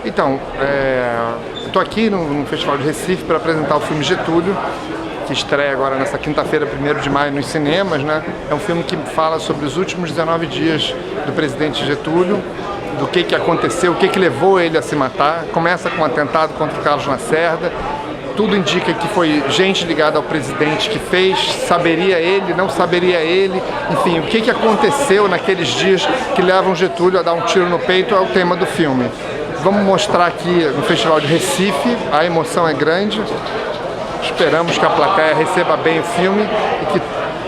Então, estou aqui no Festival de Recife para apresentar o filme Getúlio, que estreia agora nessa quinta-feira, 1º de maio, nos cinemas, né? É um filme que fala sobre os últimos 19 dias do presidente Getúlio, do que aconteceu, o que levou ele a se matar. Começa com um atentado contra o Carlos Lacerda. Tudo indica que foi gente ligada ao presidente que fez, saberia ele, não saberia ele, enfim, o que aconteceu naqueles dias que levam Getúlio a dar um tiro no peito é o tema do filme. Vamos mostrar aqui no Festival de Recife, a emoção é grande, esperamos que a plateia receba bem o filme e que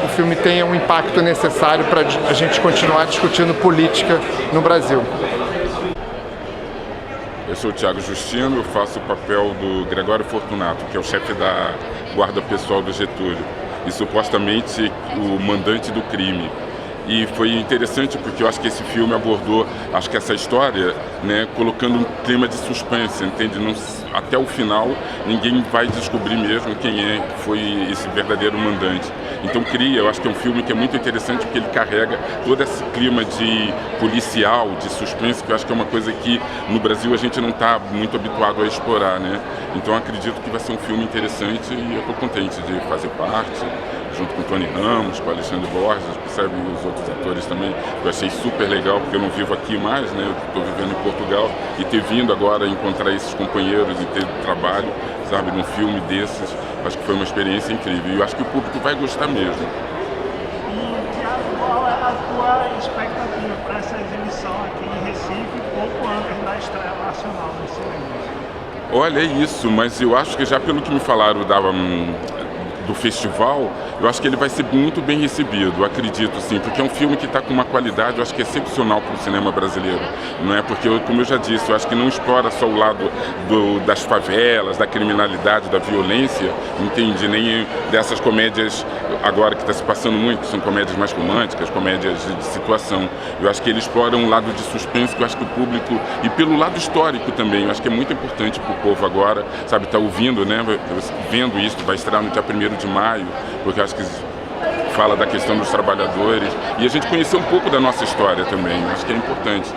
o filme tenha um impacto necessário para a gente continuar discutindo política no Brasil. Eu sou o Thiago Justino, eu faço o papel do Gregório Fortunato, que é o chefe da guarda pessoal do Getúlio e supostamente o mandante do crime. E foi interessante porque eu acho que esse filme abordou, acho que essa história, né, colocando um clima de suspense, entende? Não, até o final ninguém vai descobrir mesmo quem foi esse verdadeiro mandante. Então eu acho que é um filme que é muito interessante porque ele carrega todo esse clima de policial, de suspense, que eu acho que é uma coisa que no Brasil a gente não está muito habituado a explorar, né? Então acredito que vai ser um filme interessante e eu estou contente de fazer parte, junto com o Tony Ramos, com o Alexandre Borges, percebe, e os outros atores também. Eu achei super legal, porque eu não vivo aqui mais, né? Eu estou vivendo em Portugal, e ter vindo agora encontrar esses companheiros e ter trabalho, sabe, num filme desses, acho que foi uma experiência incrível. E eu acho que o público vai gostar mesmo. E, Thiago, qual é a tua expectativa para essa exibição aqui em Recife, pouco antes da estreia nacional dos cinemas? Olha, é isso, mas eu acho que já pelo que me falaram do festival, eu acho que ele vai ser muito bem recebido, eu acredito sim, porque é um filme que está com uma qualidade, eu acho que é excepcional para o cinema brasileiro, não é? Porque, como eu já disse, eu acho que não explora só o lado das favelas, da criminalidade, da violência, entende? Nem dessas comédias agora que está se passando muito, são comédias mais românticas, comédias de situação. Eu acho que ele explora um lado de suspense que eu acho que o público, e pelo lado histórico também, eu acho que é muito importante para o povo agora, sabe, tá ouvindo, né, vendo isso, vai estrear no dia 1º de maio, porque eu acho que fala da questão dos trabalhadores e a gente conhecer um pouco da nossa história também, eu acho que é importante,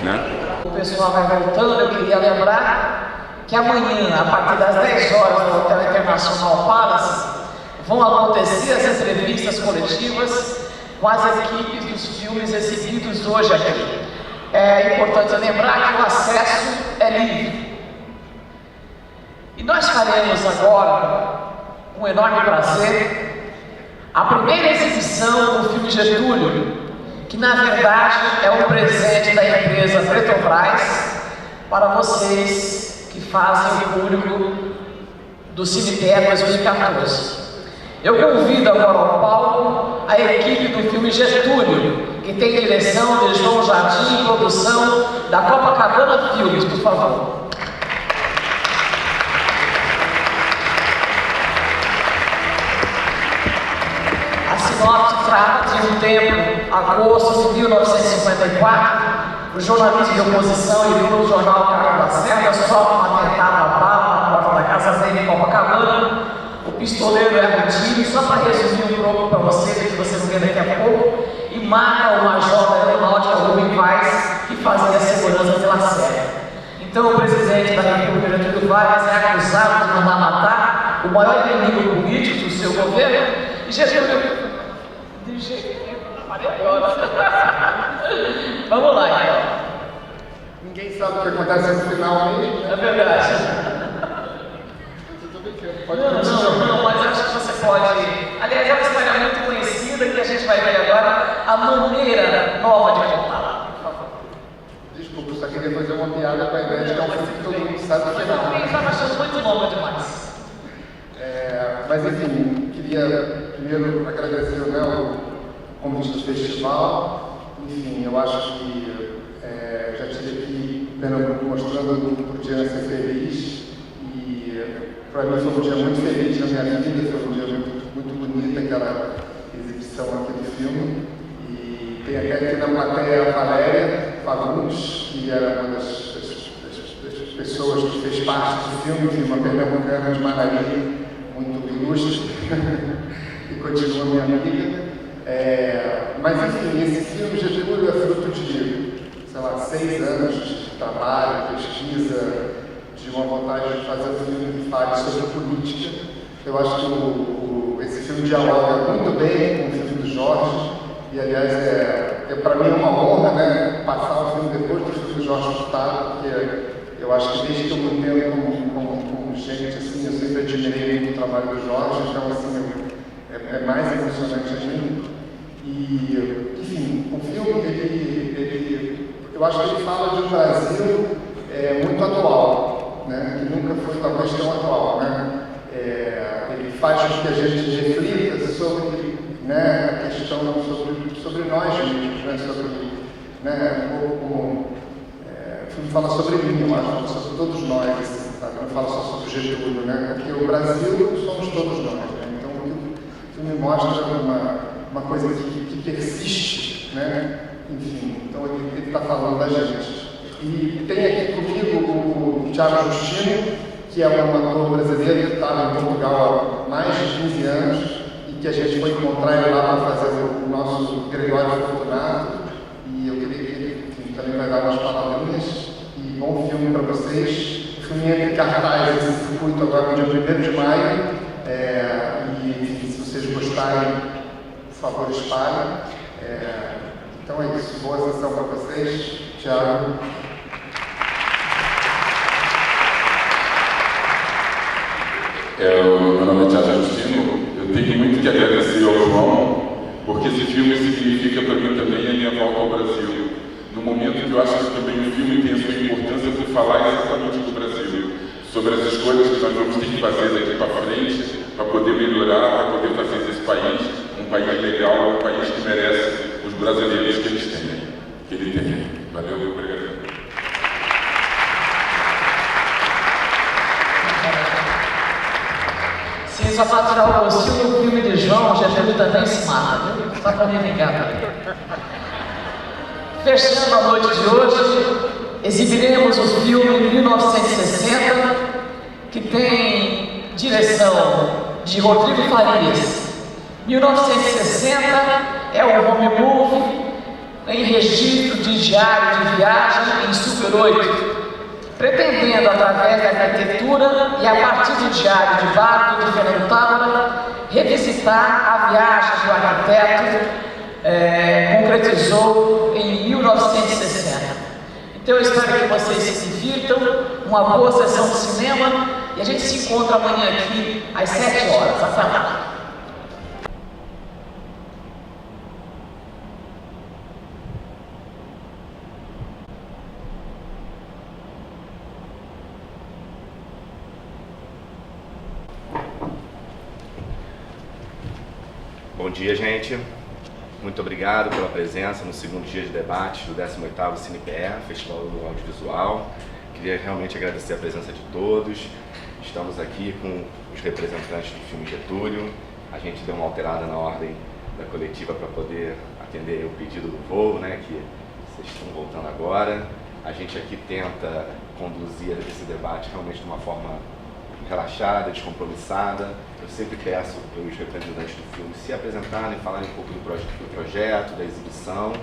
né? O pessoal vai voltando, eu queria lembrar que amanhã, a partir das 10 horas no Hotel Internacional Palace, vão acontecer as entrevistas coletivas com as equipes dos filmes exibidos hoje aqui. É importante lembrar que o acesso é livre. E nós faremos agora, com enorme prazer, a primeira exibição do filme Getúlio, que na verdade é um presente da empresa Petrobras para vocês que fazem o público do Cemitério 2014. Eu convido agora ao palco a equipe do filme Getúlio, que tem direção de João Jardim e produção da Copacabana Filmes, por favor. A sinopse trata de um tempo, agosto de 1954, o jornalista de oposição e do jornal Carlos Lacerda sofre um atentado à bala na porta da casa dele em Copacabana. O pistoleiro erra o tiro, só para resumir um pouco para vocês, que vocês vão ver daqui a pouco, e mata o major da aeronáutica Rubem Vaz, que fazia a segurança de Lacerda. Então o presidente da República, Getúlio Vargas, é acusado de mandar matar o maior inimigo político do seu governo, e Getúlio... Vamos lá, então. Ninguém sabe o que acontece no final mesmo. É verdade. Não, mas acho que você pode... Aliás, é uma história muito conhecida que a gente vai ver agora a maneira nova de contá-la. Desculpa, eu só queria fazer uma piada com a ideia de que é um filme que todo mundo sabe o final. Eu estava achando muito longa demais. Mas enfim, queria primeiro agradecer o convite do festival. Enfim, eu acho que já estive aqui em Pernambuco mostrando que podia ser feliz. Para mim foi um dia muito feliz na minha vida, foi um dia muito bonito aquela exibição aqui do filme. E tem até aqui na plateia a Valéria Fagundes, que era uma das pessoas que fez parte do filme, uma pernambucana de Maravilha, muito ilustre, e continua minha amiga. Mas enfim, esse filme Getúlio é fruto de sei lá, 6 anos de trabalho, pesquisa, de uma vontade de fazer um filme que fale sobre política. Eu acho que esse filme dialoga muito bem com o filme do Jorge, e aliás para mim é uma honra, né, passar o filme depois do filme do Jorge Furtado, porque eu acho que desde que eu me entendo como gente, assim, eu sempre admirei muito o trabalho do Jorge, então assim, é mais emocionante ainda. E, enfim, o filme, eu acho que ele fala de um Brasil muito atual, né, que nunca foi talvez tão atual, né. Ele faz com que a gente reflita sobre, né, a questão sobre nós mesmos, né, sobre, né, o filme fala sobre mim, eu acho, fala sobre todos nós, sabe? Não fala só sobre o Getúlio, né, porque o Brasil somos todos nós, né? Então o filme mostra uma coisa que persiste, né, enfim, então ele está falando da gente. E tem aqui comigo o Thiago Justino, que é um ator brasileiro que estava em Portugal há mais de 15 anos e que a gente foi encontrar ele lá para fazer o nosso Gregório Fortunato, e eu queria que ele também vai dar umas palavrinhas. E bom filme para vocês. O filme entra em cartaz esse circuito agora no dia 1º de maio, e se vocês gostarem, por favor, espalhem. Então é isso, boa sessão para vocês. Thiago. Meu nome é Thiago Justino. Eu tenho muito que agradecer ao João, porque esse filme significa para mim também a minha volta ao Brasil. No momento que eu acho que também o filme tem a sua importância por falar exatamente do Brasil, sobre as escolhas que nós vamos ter que fazer daqui para frente, para poder melhorar, para poder fazer desse país um país legal, um país que merece os brasileiros que eles têm, que ele tem. Valeu, obrigado. Se só para tirar o gostinho do filme de João, Getúlio também se mata, viu? Só para me vingar também. Fechando a noite de hoje, exibiremos o filme 1960, que tem direção de Rodrigo Farias. 1960 é o home movie em registro de diário de viagem em Super 8, pretendendo, através da arquitetura e a partir do diário de barco de Fernando Tábara, revisitar a viagem do arquiteto concretizou em 1960. Então eu espero que vocês se divirtam, uma boa sessão de cinema, e a gente se encontra amanhã aqui às 7 horas. Até lá. Bom dia, gente. Muito obrigado pela presença no segundo dia de debate do 18º CinePR, Festival do Audiovisual. Queria realmente agradecer a presença de todos. Estamos aqui com os representantes do filme Getúlio. A gente deu uma alterada na ordem da coletiva para poder atender o pedido do voo, né, que vocês estão voltando agora. A gente aqui tenta conduzir esse debate realmente de uma forma relaxada, descompromissada. Eu sempre peço para os representantes do filme se apresentarem, falarem um pouco do projeto, da exibição,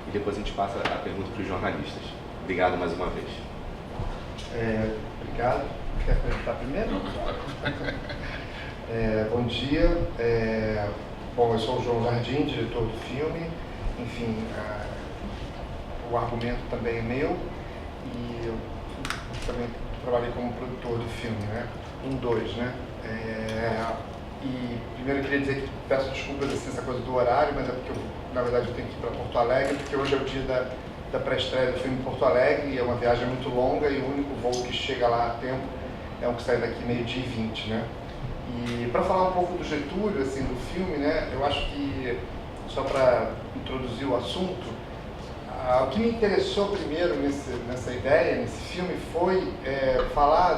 e depois a gente passa a pergunta para os jornalistas. Obrigado mais uma vez. Obrigado. Quer apresentar primeiro? Bom dia. Bom, eu sou o João Jardim, diretor do filme. Enfim, o argumento também é meu, e eu também trabalhei como produtor do filme, né? 2, né? E primeiro eu queria dizer que peço desculpas assim, essa coisa do horário, mas é porque na verdade eu tenho que ir para Porto Alegre, porque hoje é o dia da pré-estreia do filme em Porto Alegre, e é uma viagem muito longa, e o único voo que chega lá a tempo é um que sai daqui 12h20, né? E para falar um pouco do Getúlio, assim, do filme, né? Eu acho que, só para introduzir o assunto, o que me interessou primeiro nessa ideia, nesse filme, foi falar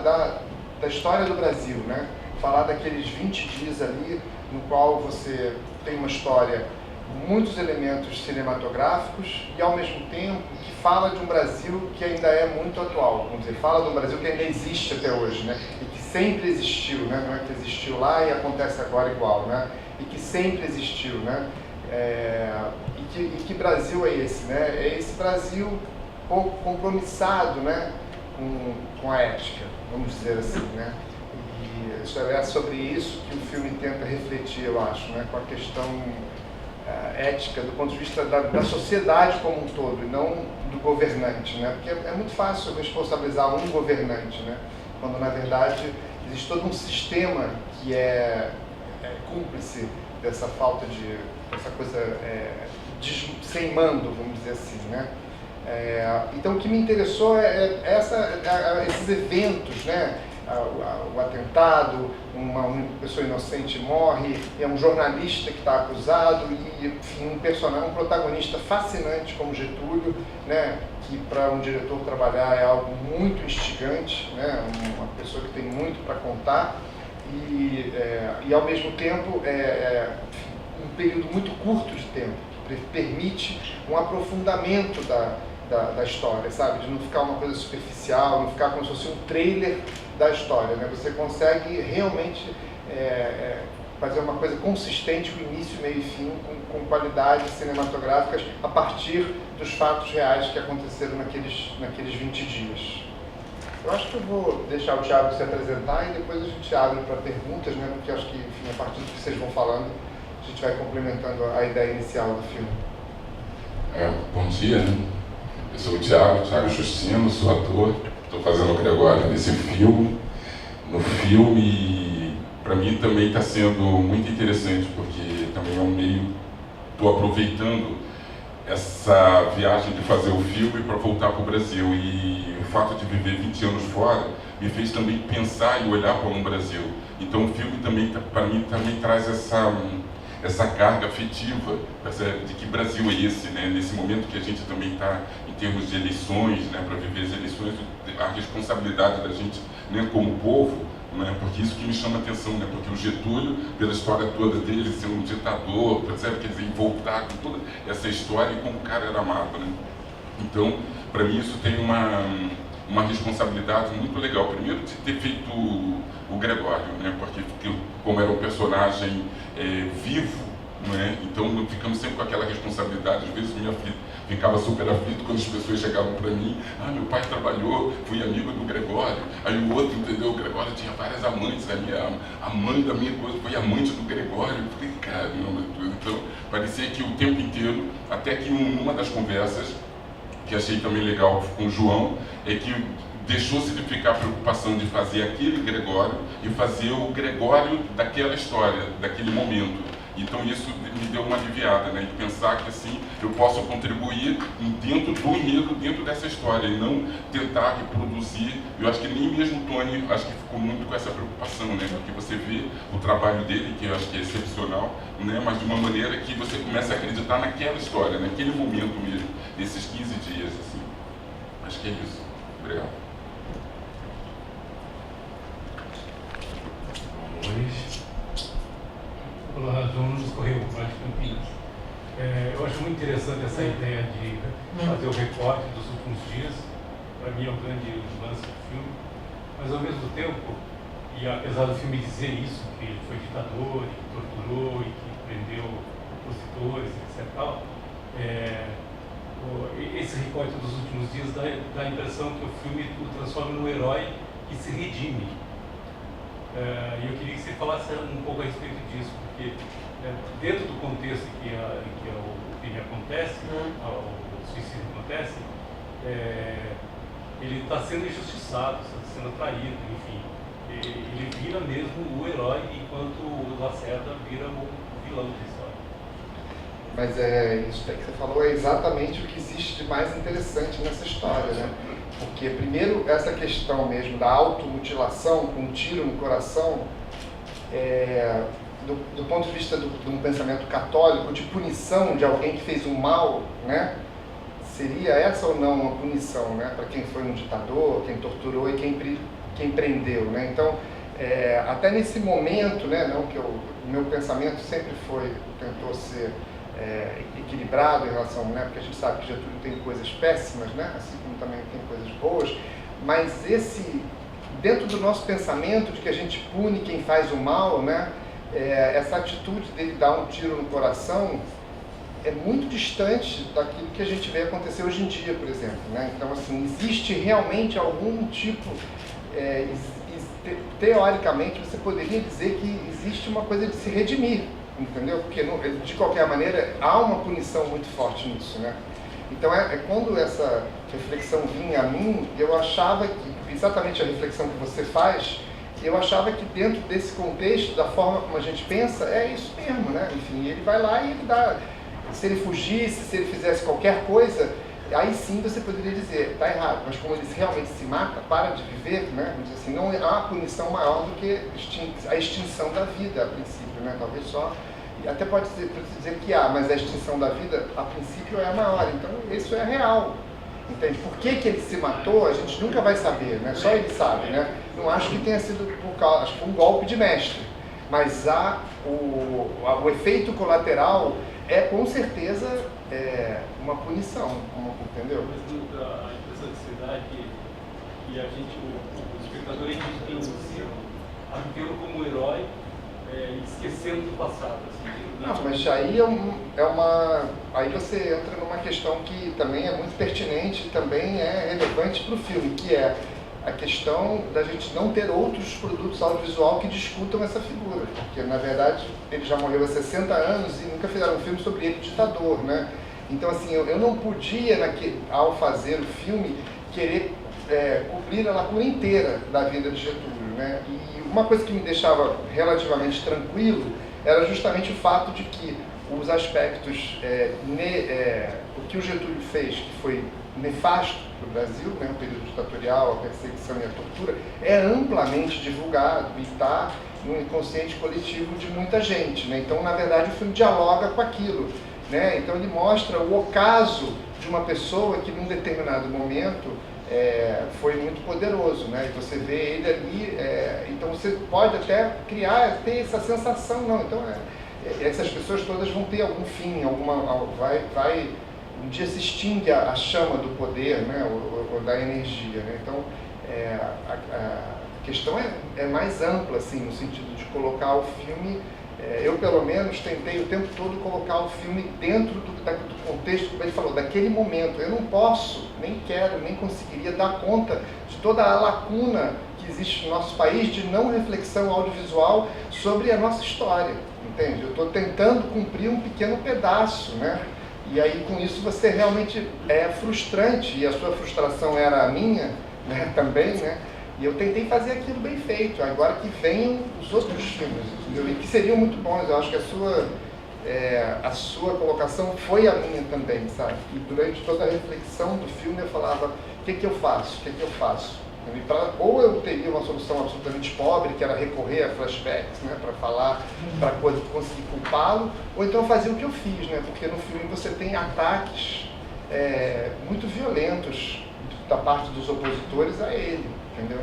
da história do Brasil, né? Falar daqueles 20 dias ali, no qual você tem uma história, muitos elementos cinematográficos, e ao mesmo tempo que fala de um Brasil que ainda é muito atual, vamos dizer, fala de um Brasil que ainda existe até hoje, né? E que sempre existiu, né? Não é que existiu lá e acontece agora igual, né? E que sempre existiu, né? E que Brasil é esse, né? É esse Brasil pouco compromissado, né, com a ética, vamos dizer assim, né? E é sobre isso que o filme tenta refletir, eu acho, né, com a questão ética do ponto de vista da sociedade como um todo, e não do governante, né? Porque é muito fácil responsabilizar um governante, né? Quando, na verdade, existe todo um sistema que é cúmplice dessa falta dessa coisa sem mando, vamos dizer assim, né? Então, o que me interessou esses eventos, né? O atentado, uma pessoa inocente morre, é um jornalista que está acusado e, enfim, um protagonista fascinante como Getúlio, né, que para um diretor trabalhar é algo muito instigante, né, uma pessoa que tem muito para contar e ao mesmo tempo um período muito curto de tempo, que permite um aprofundamento da história, sabe? De não ficar uma coisa superficial, não ficar como se fosse um trailer da história, né? Você consegue realmente fazer uma coisa consistente com início, meio e fim, com qualidades cinematográficas a partir dos fatos reais que aconteceram naqueles 20 dias. Eu acho que eu vou deixar o Thiago se apresentar e depois a gente abre para perguntas, né? Porque acho que, enfim, a partir do que vocês vão falando, a gente vai complementando a ideia inicial do filme. Bom dia, né? Eu sou o Thiago Justino, sou ator, estou fazendo o Gregório nesse filme. No filme, para mim também está sendo muito interessante, porque também é um meio, estou aproveitando essa viagem de fazer o filme para voltar para o Brasil. E o fato de viver 20 anos fora me fez também pensar e olhar para um Brasil. Então o filme também, para mim, também traz essa carga afetiva de que Brasil é esse, né? Nesse momento que a gente também está em termos de eleições, né? Para viver as eleições, a responsabilidade da gente, né? Como povo, né? Porque isso que me chama a atenção, né? Porque o Getúlio, pela história toda dele, ser um ditador, percebe? Quer dizer, voltar com toda essa história e como o cara era amado, né? Então, para mim isso tem uma responsabilidade muito legal. Primeiro, de ter feito o Gregório, né? Porque como era um personagem vivo, né? Então ficamos sempre com aquela responsabilidade. Às vezes ficava super aflito quando as pessoas chegavam para mim: meu pai trabalhou, fui amigo do Gregório. Aí o outro, entendeu? O Gregório tinha várias amantes, a mãe da minha coisa foi amante do Gregório. Eu falei, caramba, então parecia que o tempo inteiro, até que numa das conversas que achei também legal com o João, é que deixou-se de ficar a preocupação de fazer aquele Gregório e fazer o Gregório daquela história, daquele momento. Então isso me deu uma aliviada, né? E pensar que assim, eu posso contribuir dentro do enredo, dentro dessa história, e não tentar reproduzir. Eu acho que nem mesmo o Tony, acho que ficou muito com essa preocupação, né? Porque você vê o trabalho dele, que eu acho que é excepcional, né? Mas de uma maneira que você começa a acreditar naquela história, naquele momento mesmo, nesses 15 dias, assim. Acho que é isso. Obrigado. Olá, João Nunes Correia, Vale de Campinas. Eu acho muito interessante essa ideia de fazer o recorte dos últimos dias. Para mim é um grande lance do filme. Mas ao mesmo tempo, e apesar do filme dizer isso, que ele foi ditador, e que torturou, e que prendeu opositores, etc. Esse recorte dos últimos dias dá a impressão que o filme o transforma num herói que se redime. E eu queria que você falasse um pouco a respeito disso, porque dentro do contexto em que o crime acontece, o suicídio acontece, ele está sendo injustiçado, está sendo traído, enfim. Ele vira mesmo o herói, enquanto o Lacerda vira o vilão da história. Mas isso que você falou é exatamente o que existe de mais interessante nessa história, né? Porque, primeiro, essa questão mesmo da automutilação com um tiro no coração, do ponto de vista de um pensamento católico, de punição de alguém que fez um mal, né? Seria essa ou não uma punição, né? Para quem foi um ditador, quem torturou e quem prendeu, né? Então, até nesse momento, né? Não que o meu pensamento sempre tentou ser equilibrado em relação, né? Porque a gente sabe que Getúlio tem coisas péssimas, né? Assim como também tem coisas boas, mas dentro do nosso pensamento de que a gente pune quem faz o mal, né? Essa atitude dele dar um tiro no coração é muito distante daquilo que a gente vê acontecer hoje em dia, por exemplo, né? Então, assim, existe realmente algum tipo, teoricamente, você poderia dizer que existe uma coisa de se redimir, entendeu? Porque, de qualquer maneira, há uma punição muito forte nisso, né? Então, quando essa reflexão vinha a mim, eu achava que, exatamente a reflexão que você faz, eu achava que dentro desse contexto, da forma como a gente pensa, é isso mesmo, né? Enfim, ele vai lá e ele dá... Se ele fugisse, se ele fizesse qualquer coisa, aí sim você poderia dizer, tá errado, mas como ele realmente se mata, para de viver, né? Vamos dizer assim, não há punição maior do que a extinção da vida, a princípio, né? Talvez só... Até pode dizer que há, mas a extinção da vida, a princípio, é a maior. Então, isso é real. Entende? Por que ele se matou, a gente nunca vai saber, né? Só ele sabe, né? Não acho que tenha sido por causa, acho que foi um golpe de mestre. Mas o efeito colateral é, com certeza, uma punição, entendeu? Mas a impressão que se dá é que a gente, o espectador, a gente tem o tê-lo como herói, esquecendo do passado. Assim, não, mas aí aí você entra numa questão que também é muito pertinente e também é relevante para o filme, que é a questão da gente não ter outros produtos audiovisual que discutam essa figura, porque na verdade ele já morreu há 60 anos e nunca fizeram um filme sobre ele, ditador, né? Então assim, eu não podia, ao fazer o filme, querer cobrir a lacuna inteira da vida de Getúlio, né? E uma coisa que me deixava relativamente tranquilo era justamente o fato de que os aspectos, o que o Getúlio fez, que foi nefasto para o Brasil, né, o período ditatorial, a perseguição e a tortura, é amplamente divulgado e está no inconsciente coletivo de muita gente, né? Então, na verdade, o filme dialoga com aquilo, né? Então, ele mostra o ocaso de uma pessoa que, num determinado momento, foi muito poderoso, né? E você vê ele ali, então você pode até ter essa sensação, não, então essas pessoas todas vão ter algum fim, um dia se extingue a chama do poder, né? ou da energia, né? Então a questão é mais ampla, assim, no sentido de colocar o filme. Eu, pelo menos, tentei o tempo todo colocar o filme dentro do contexto, como ele falou, daquele momento. Eu não posso, nem quero, nem conseguiria dar conta de toda a lacuna que existe no nosso país de não reflexão audiovisual sobre a nossa história, entende? Eu estou tentando cumprir um pequeno pedaço, né? E aí, com isso, você realmente é frustrante, e a sua frustração era a minha, né, também, né? E eu tentei fazer aquilo bem feito, agora que venham os outros filmes, entendeu? E que seriam muito bons. Eu acho que a sua colocação foi a minha também, sabe? E durante toda a reflexão do filme eu falava, o que eu faço? Ou eu teria uma solução absolutamente pobre, que era recorrer a flashbacks, né, para falar, para conseguir culpá-lo, ou então fazer o que eu fiz, né? Porque no filme você tem ataques muito violentos da parte dos opositores a ele, entendeu?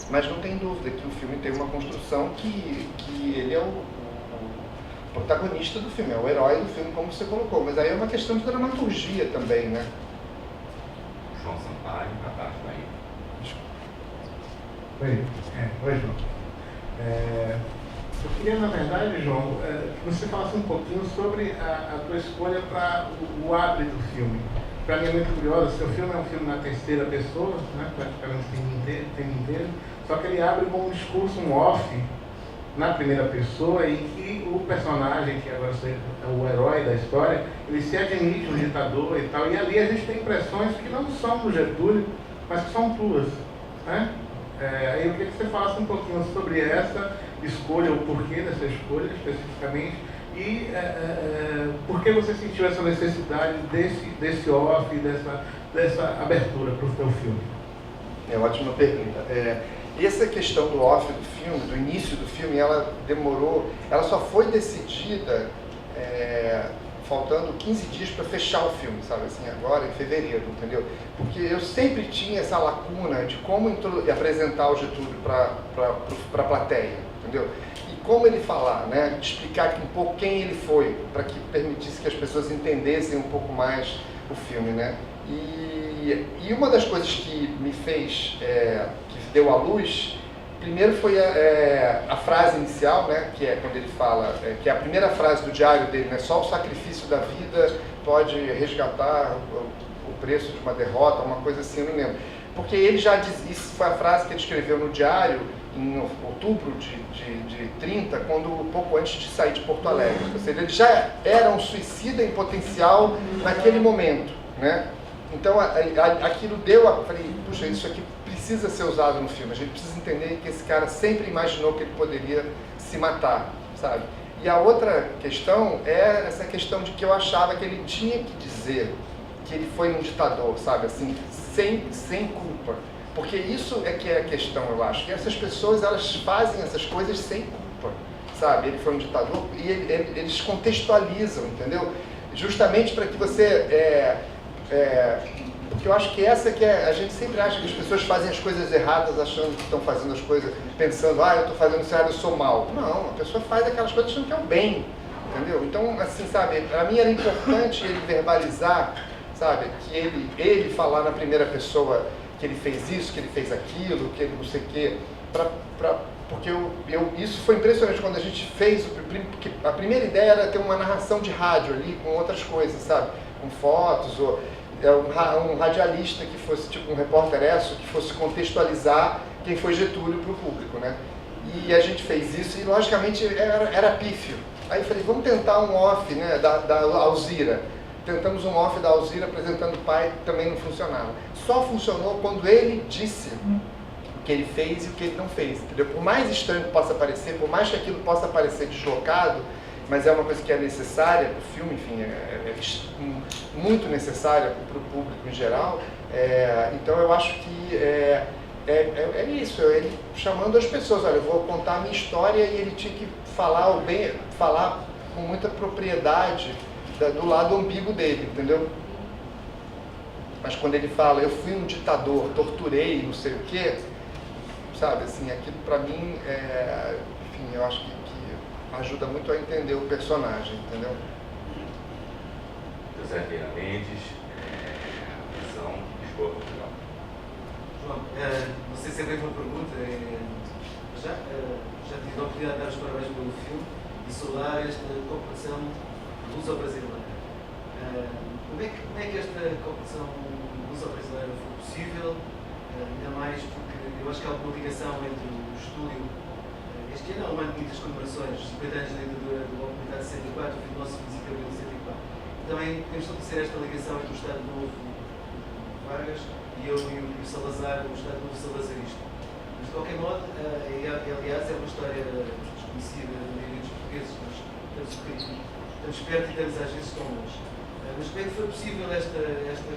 Mas não tem dúvida que o filme tem uma construção que ele é o protagonista do filme, é o herói do filme, como você colocou. Mas aí é uma questão de dramaturgia também, né? João Sampaio, na parte daí. Oi, João. Eu queria, na verdade, João, que você falasse um pouquinho sobre a tua escolha para o ápice do filme. Para mim é muito curioso, seu filme é um filme na terceira pessoa, né, praticamente o filme inteiro, só que ele abre com um discurso, um off, na primeira pessoa, em que o personagem, que agora é o herói da história, ele se admite um ditador e tal, e ali a gente tem impressões que não são do Getúlio, mas que são tuas, né? Aí eu queria que você falasse um pouquinho sobre essa escolha, o porquê dessa escolha especificamente, e por que você sentiu essa necessidade desse off, dessa abertura para o seu filme? Ótima pergunta. Essa questão do off do filme, do início do filme, ela só foi decidida faltando 15 dias para fechar o filme, sabe, assim, agora em fevereiro, entendeu? Porque eu sempre tinha essa lacuna de como apresentar o Getúlio para a plateia, entendeu? E como ele falar, né, explicar um pouco quem ele foi, para que permitisse que as pessoas entendessem um pouco mais o filme, né? E uma das coisas que me fez, que deu à luz, Primeiro foi a frase inicial, né, que é quando ele fala, que é a primeira frase do diário dele, né, só o sacrifício da vida pode resgatar o preço de uma derrota, uma coisa assim, eu não lembro. Porque ele já diz, isso foi a frase que ele escreveu no diário em outubro de 30, pouco antes de sair de Porto Alegre. Ou seja, ele já era um suicida em potencial naquele momento, né? Então aquilo eu falei, puxa, isso aqui precisa ser usado no filme, a gente precisa entender que esse cara sempre imaginou que ele poderia se matar, sabe? E a outra questão é essa questão de que eu achava que ele tinha que dizer que ele foi um ditador, sabe, assim, sem culpa. Porque isso é que é a questão, eu acho, que essas pessoas, elas fazem essas coisas sem culpa, sabe? Ele foi um ditador e eles contextualizam, entendeu? Justamente para que você... porque eu acho que essa que é... A gente sempre acha que as pessoas fazem as coisas erradas achando que estão fazendo as coisas, pensando, eu estou fazendo isso errado, eu sou mal. Não, a pessoa faz aquelas coisas achando que é o bem, entendeu? Então, assim, sabe, para mim era importante ele verbalizar, sabe, que ele falar na primeira pessoa que ele fez isso, que ele fez aquilo, que ele não sei o quê, porque isso foi impressionante quando a gente fez, porque a primeira ideia era ter uma narração de rádio ali, com outras coisas, sabe, com fotos, ou um radialista que fosse, tipo um repórter que fosse contextualizar quem foi Getúlio para o público, né? E a gente fez isso e, logicamente, era pífio. Aí eu falei, vamos tentar um off, né, da Alzira. Tentamos um off da Alzira apresentando o pai, também não funcionava. Só funcionou quando ele disse o que ele fez e o que ele não fez, entendeu? Por mais estranho que possa parecer, por mais que aquilo possa parecer deslocado, mas é uma coisa que é necessária para o filme, enfim, é muito necessária para o público em geral. Então eu acho que é isso, ele chamando as pessoas, olha, eu vou contar a minha história, e ele tinha que falar com muita propriedade do lado ambíguo dele, entendeu? Mas quando ele fala, eu fui um ditador, torturei, não sei o quê, sabe, assim, aquilo para mim, enfim, eu acho que ajuda muito a entender o personagem, entendeu? José Vieira Mendes, Visão, Lisboa, Portugal. João, não sei se é bem uma pergunta, já tive a oportunidade de dar os parabéns pelo filme e saudar esta competição luso-brasileira. Como é que esta competição luso-brasileira foi possível? Ainda mais porque eu acho que há uma ligação entre o estúdio. Este ano é um ano de muitas comemorações, 50 anos da ditadura do golpe militar de 64, o fim do nosso 25 de abril de 64. Também temos de estabelecer esta ligação entre o Estado Novo Vargas e o Salazar, o Estado Novo Salazarista. Mas de qualquer modo, aliás, é uma história desconhecida da maioria dos portugueses, nós estamos perto e estamos às vezes tão longe. Mas como é que foi possível esta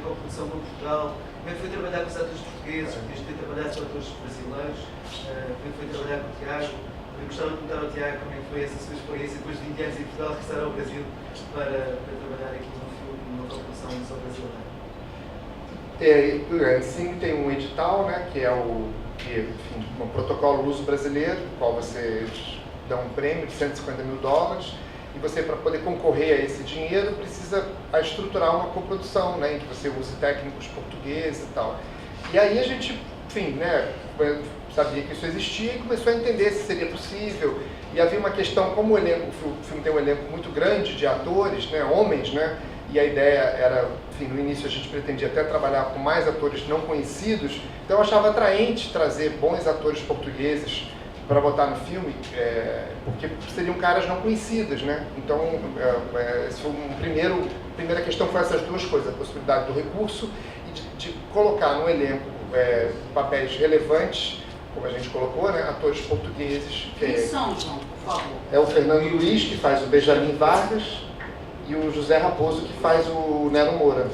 competição com Portugal? Como é que foi trabalhar com os atores portugueses? Podias ter trabalhado com atores brasileiros? Como é que foi trabalhar com o Tiago? Eu gostava de perguntar ao Tiago como é que foi essa sua experiência depois de 20 anos em Portugal, regressar ao Brasil para trabalhar aqui no filme, numa competição só brasileira. Sim, tem um edital, né, que é um protocolo luso brasileiro, no qual você dá um prêmio de $150 mil, e você, para poder concorrer a esse dinheiro, precisa estruturar uma coprodução, né, em que você use técnicos portugueses e tal. E aí a gente, enfim, né, sabia que isso existia e começou a entender se seria possível. E havia uma questão, como o filme tem um elenco muito grande de atores, né, homens, né, e a ideia era, enfim, no início a gente pretendia até trabalhar com mais atores não conhecidos, então eu achava atraente trazer bons atores portugueses para botar no filme, porque seriam caras não conhecidos, né? Então, esse foi primeira questão foi essas duas coisas, a possibilidade do recurso e de colocar no elenco papéis relevantes, como a gente colocou, né? Atores portugueses. Quem são, João, por favor? É o Fernando Luiz, que faz o Benjamin Vargas, e o José Raposo, que faz o Nero Moura.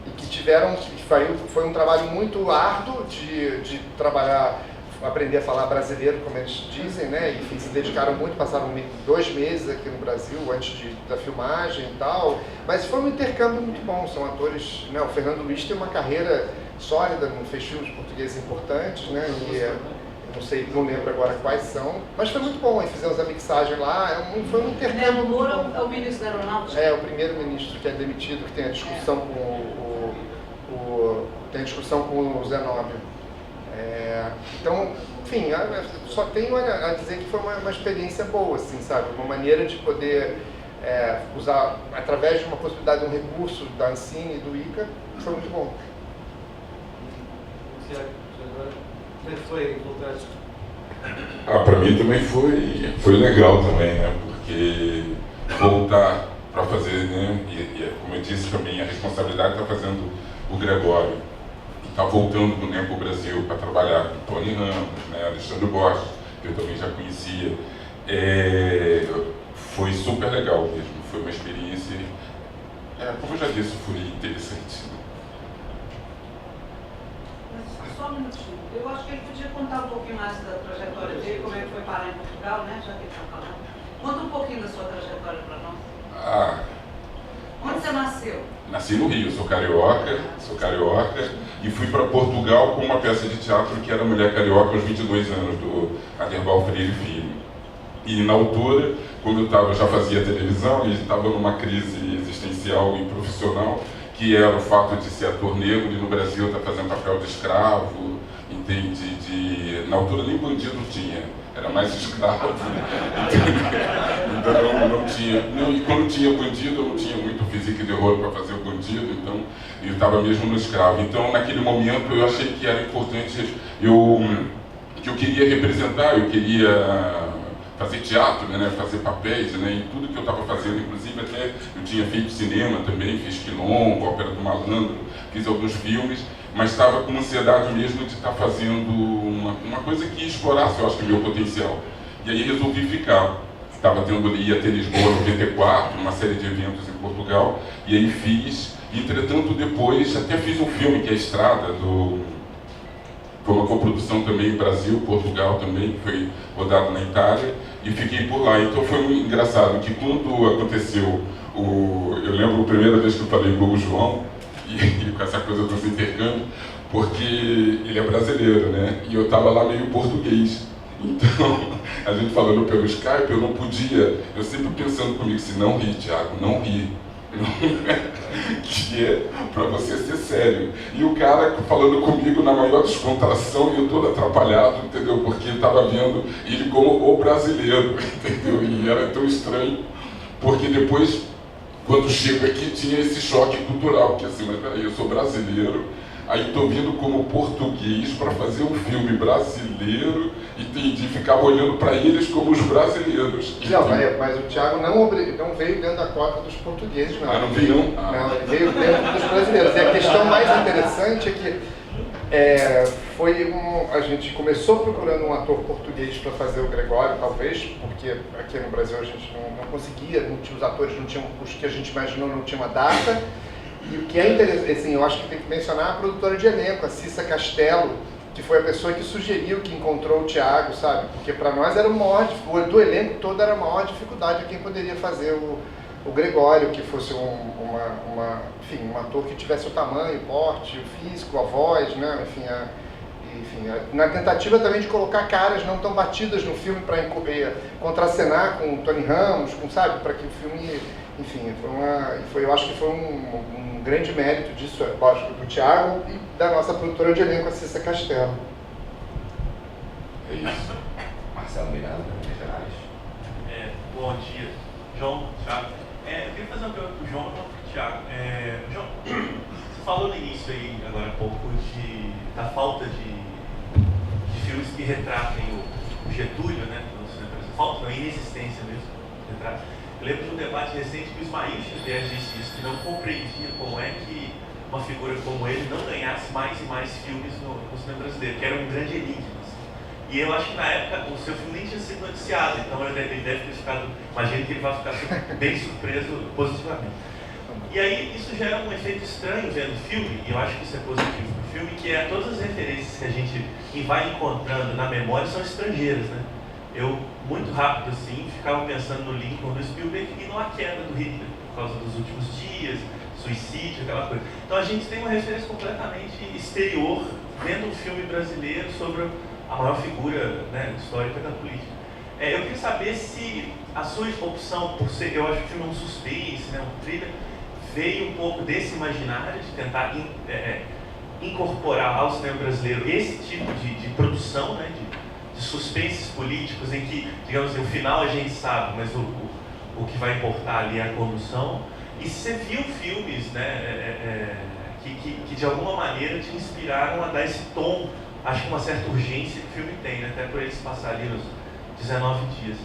E que foi um trabalho muito árduo de trabalhar, aprender a falar brasileiro, como eles dizem, né? E se dedicaram muito, passaram 2 meses aqui no Brasil antes da filmagem e tal. Mas foi um intercâmbio muito bom, são atores, né? O Fernando Luiz tem uma carreira sólida, fez filmes portugueses importantes, né? E não lembro agora quais são, mas foi muito bom. Aí fizemos a mixagem lá, foi um intercâmbio. Nero Moura é o ministro da Aeronáutica? É, o primeiro-ministro que é demitido, que tem a discussão com o Zenóbio. Então, enfim, só tenho a dizer que foi uma experiência boa, assim, sabe? Uma maneira de poder usar, através de uma possibilidade de um recurso da Ancine e do ICA, foi muito bom. Tiago, agora, como é que foi voltar? Para mim também foi legal também, né? Porque voltar para fazer, né? E como eu disse também, a responsabilidade está fazendo o Gregório, que está voltando né, para o Brasil para trabalhar com Tony Ramos, né? Alexandre Borges, que eu também já conhecia. Foi super legal mesmo, foi uma experiência, como eu já disse, foi interessante. Só um minutinho. Eu acho que ele podia contar um pouquinho mais da trajetória dele, como é que foi parar em Portugal, né? Já que ele está falando. Conta um pouquinho da sua trajetória para nós. Onde você nasceu? Nasci no Rio, sou carioca, e fui para Portugal com uma peça de teatro que era Mulher Carioca aos 22 anos, do Aderbal Freire Filho. E na altura, como eu já fazia televisão e estava numa crise existencial e profissional, que era o fato de ser ator negro e no Brasil estar fazendo papel de escravo, entende? Na altura nem bandido tinha, era mais escravo. Então não tinha. E quando tinha bandido, eu não tinha muito físico de rolo para fazer o bandido, então eu estava mesmo no escravo. Então naquele momento eu achei que era importante, que eu queria representar, eu queria fazer teatro, né, fazer papéis, né, e tudo que eu estava fazendo, inclusive até eu tinha feito cinema também, fiz Quilombo, Ópera do Malandro, fiz alguns filmes, mas estava com ansiedade mesmo de estar fazendo uma coisa que explorasse, eu acho, que o meu potencial. E aí resolvi ficar. Ia ter Lisboa 94, uma série de eventos em Portugal, e aí fiz. Entretanto, depois até fiz um filme que é Estrada, foi uma coprodução também Brasil, Portugal também, que foi rodado na Itália, e fiquei por lá. Então foi muito engraçado que quando aconteceu, eu lembro a primeira vez que eu falei com o João, e com essa coisa dos intercâmbios, porque ele é brasileiro, né? E eu estava lá meio português. Então, a gente falando pelo Skype, eu não podia, eu sempre pensando comigo assim, não ri, Thiago, não ri. Que é para você ser sério. E o cara falando comigo na maior descontração e eu todo atrapalhado, entendeu? Porque eu estava vendo ele como o brasileiro, entendeu? E era tão estranho, porque depois, quando chego aqui, tinha esse choque cultural, porque assim, mas peraí, eu sou brasileiro, aí estou vindo como português para fazer um filme brasileiro, entendi, ficava olhando para eles como os brasileiros. Não, mas o Thiago não veio dentro da cota dos portugueses, não. Não veio não? Não, ele veio dentro dos brasileiros. E a questão mais interessante é que a gente começou procurando um ator português para fazer o Gregório, talvez, porque aqui no Brasil a gente não conseguia, os atores não tinham, os que a gente imaginou não tinha uma data. E o que é interessante, assim, eu acho que tem que mencionar a produtora de elenco, a Cissa Castelo, que foi a pessoa que sugeriu, que encontrou o Thiago, sabe? Porque para nós era do elenco todo era a maior dificuldade a quem poderia fazer o Gregório, que fosse um ator que tivesse o tamanho, o porte, o físico, a voz, né? Na tentativa também de colocar caras não tão batidas no filme para contracenar com o Tony Ramos, sabe? Para que o filme, enfim, eu acho que foi um grande mérito disso, lógico, do Thiago e da nossa produtora de elenco, a Cissa Castelo. É isso. Marcelo Miranda, Minas Gerais. Bom dia, João, Thiago. Eu queria fazer uma pergunta para o João e para o Thiago. João, você falou no início aí, agora há pouco, da falta de filmes que retratem o Getúlio, né? Falta, a inexistência mesmo de retrato. Eu lembro de um debate recente que o Ismael Xavier disse isso, que não compreendia como é que uma figura como ele não ganhasse mais e mais filmes no cinema brasileiro, que era um grande enigma. E eu acho que na época o seu filme nem tinha sido noticiado, então ele deve ter ficado, imagino que ele vai ficar bem surpreso positivamente. E aí isso gera um efeito estranho vendo o filme, e eu acho que isso é positivo para o filme, que todas as referências que a gente vai encontrando na memória são estrangeiras, né? Eu, muito rápido assim, ficava pensando no Lincoln, no Spielberg e numa queda do Hitler, por causa dos últimos dias, suicídio, aquela coisa. Então a gente tem uma referência completamente exterior, vendo um filme brasileiro sobre a maior figura, né, histórica da política. Eu queria saber se a sua opção por ser, eu acho que o filme é um suspense, né, um thriller, veio um pouco desse imaginário de tentar incorporar ao cinema brasileiro esse tipo de produção, né, de suspenses políticos em que, digamos assim, o final a gente sabe, mas o que vai importar ali é a condução. E você viu filmes, né, que de alguma maneira te inspiraram a dar esse tom, acho que uma certa urgência que o filme tem, né, até por ele se passar ali nos 19 dias.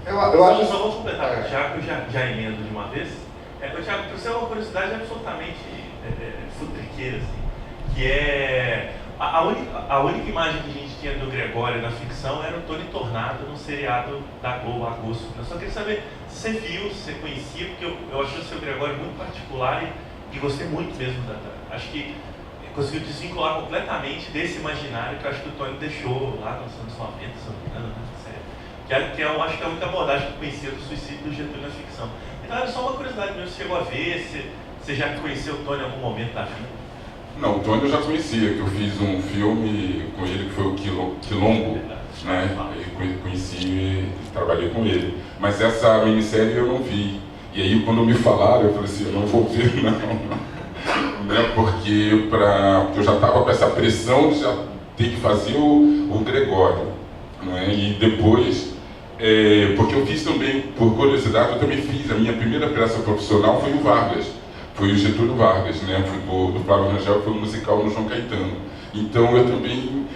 Eu acho... Só vou completar com o Thiago, eu já emendo de uma vez. Thiago, para você é uma curiosidade absolutamente futriqueira, assim, que é... A única imagem que a gente tinha do Gregório na ficção era o Tony Tornado no seriado da Globo, Agosto. Eu só queria saber se você viu, se você conhecia, porque eu achei o seu Gregório muito particular e gostei muito mesmo acho que conseguiu desvincular completamente desse imaginário que eu acho que o Tony deixou lá nos anos 90, se não me engano, né? Que eu acho que é a única abordagem que eu conhecia do suicídio do Getúlio na ficção. Então era só uma curiosidade mesmo, você chegou a ver, você já conheceu o Tony em algum momento da vida? Não, o Tony eu já conhecia, que eu fiz um filme com ele que foi o Quilombo, né? Eu conheci e trabalhei com ele. Mas essa minissérie eu não vi. E aí quando me falaram, eu falei assim, eu não vou ver não. Né? Porque eu já estava com essa pressão de já ter que fazer o Gregório. Não é? E depois, porque eu fiz também, por curiosidade, eu também fiz, a minha primeira peça profissional foi o Vargas. Foi o Getúlio Vargas, né? Foi do Flávio Rangel, foi um musical no João Caetano. Então eu também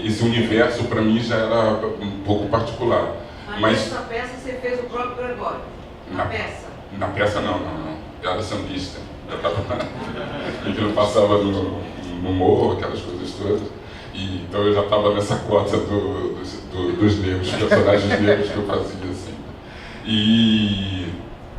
esse universo para mim já era um pouco particular. Mas nessa peça você fez o próprio Gregório? Na peça? Na peça não. Eu era sambista. Eu passava no morro, aquelas coisas todas. Então eu já estava nessa cota dos negros, personagens negros que eu fazia assim.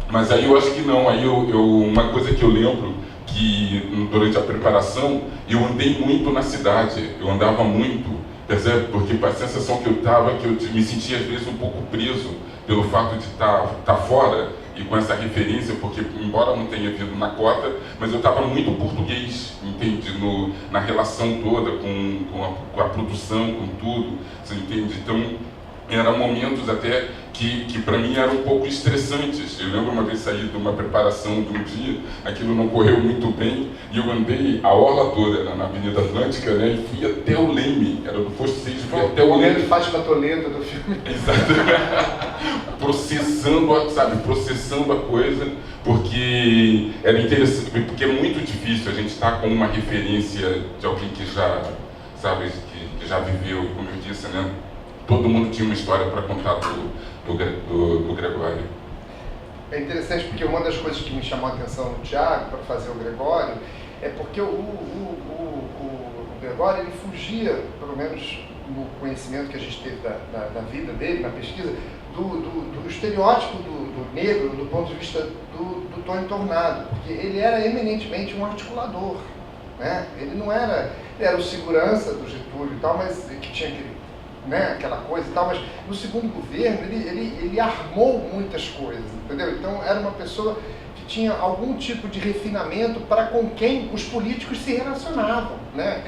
Mas aí eu acho que não, aí uma coisa que eu lembro, que durante a preparação, eu andei muito na cidade, eu andava muito, percebe? Porque a sensação que eu estava, que eu me sentia às vezes um pouco preso pelo fato de estar fora e com essa referência, porque embora não tenha vindo na cota, mas eu estava muito português, entende? Na relação toda, com a produção, com tudo, você entende? Então, eram momentos até que para mim eram um pouco estressantes. Eu lembro uma vez sair de uma preparação de um dia, aquilo não correu muito bem, e eu andei a orla toda na Avenida Atlântica, né, e fui até o Leme, era do Posto 6, fui até o Leme. Fátima Toledo do filme. Exatamente. Processando a coisa, porque era interessante, porque é muito difícil a gente estar com uma referência de alguém que já, sabe, que já viveu, e como eu disse, né, todo mundo tinha uma história para contar do Gregório. É interessante porque uma das coisas que me chamou a atenção no Thiago para fazer o Gregório é porque o Gregório ele fugia, pelo menos no conhecimento que a gente teve da vida dele, na pesquisa, do estereótipo do negro do ponto de vista do Tony Tornado, porque ele era eminentemente um articulador, né? Ele não era, ele era o segurança do Getúlio e tal, mas que tinha aquela coisa e tal, mas no segundo governo ele armou muitas coisas, entendeu? Então era uma pessoa que tinha algum tipo de refinamento para com quem os políticos se relacionavam, né?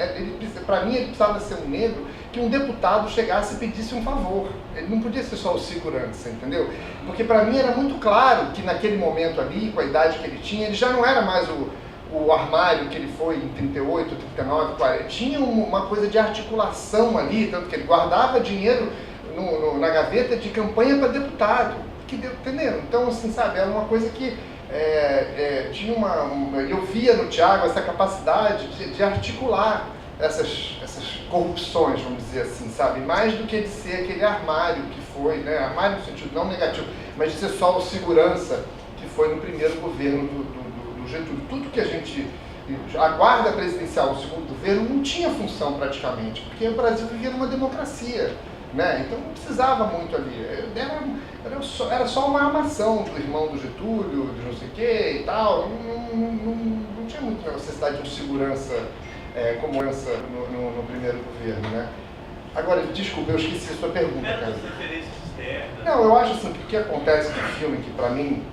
Para mim ele precisava ser um negro que um deputado chegasse e pedisse um favor, ele não podia ser só o segurança, entendeu? Porque para mim era muito claro que naquele momento ali, com a idade que ele tinha, ele já não era mais o armário que ele foi em 38, 39, 40, tinha uma coisa de articulação ali, tanto que ele guardava dinheiro na gaveta de campanha para deputado, entendeu? Então, assim, sabe, era uma coisa que tinha eu via no Thiago essa capacidade de articular essas corrupções, vamos dizer assim, sabe, mais do que de ser aquele armário que foi, né, armário no sentido não negativo, mas de ser só o segurança que foi no primeiro governo do Getúlio. Tudo que a gente... A guarda presidencial do segundo governo não tinha função praticamente, porque o Brasil vivia numa democracia, né? Então não precisava muito ali. Era só uma armação do irmão do Getúlio, de não sei o que e tal. Não tinha muita necessidade de um segurança como essa no primeiro governo, né? Agora, desculpa, eu esqueci a sua pergunta, cara. Não, eu acho assim que o que acontece no filme, que pra mim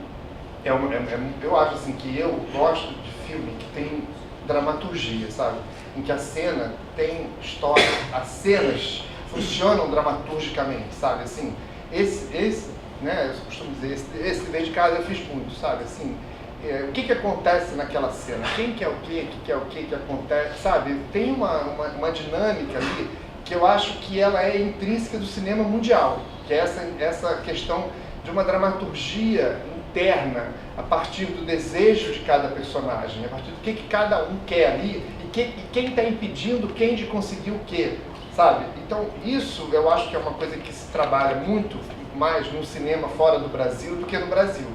eu acho assim que eu gosto de filme que tem dramaturgia, sabe? Em que a cena tem história, as cenas funcionam dramaturgicamente, sabe? Assim, esse, né? Eu costumo dizer, esse dever de casa eu fiz muito, sabe? Assim, o que acontece naquela cena, quem quer o que é o que acontece, sabe? Tem uma dinâmica ali que eu acho que ela é intrínseca do cinema mundial, que é essa questão de uma dramaturgia interna a partir do desejo de cada personagem, a partir do que cada um quer ali e quem está impedindo quem de conseguir o quê, sabe? Então isso eu acho que é uma coisa que se trabalha muito mais no cinema fora do Brasil do que no Brasil.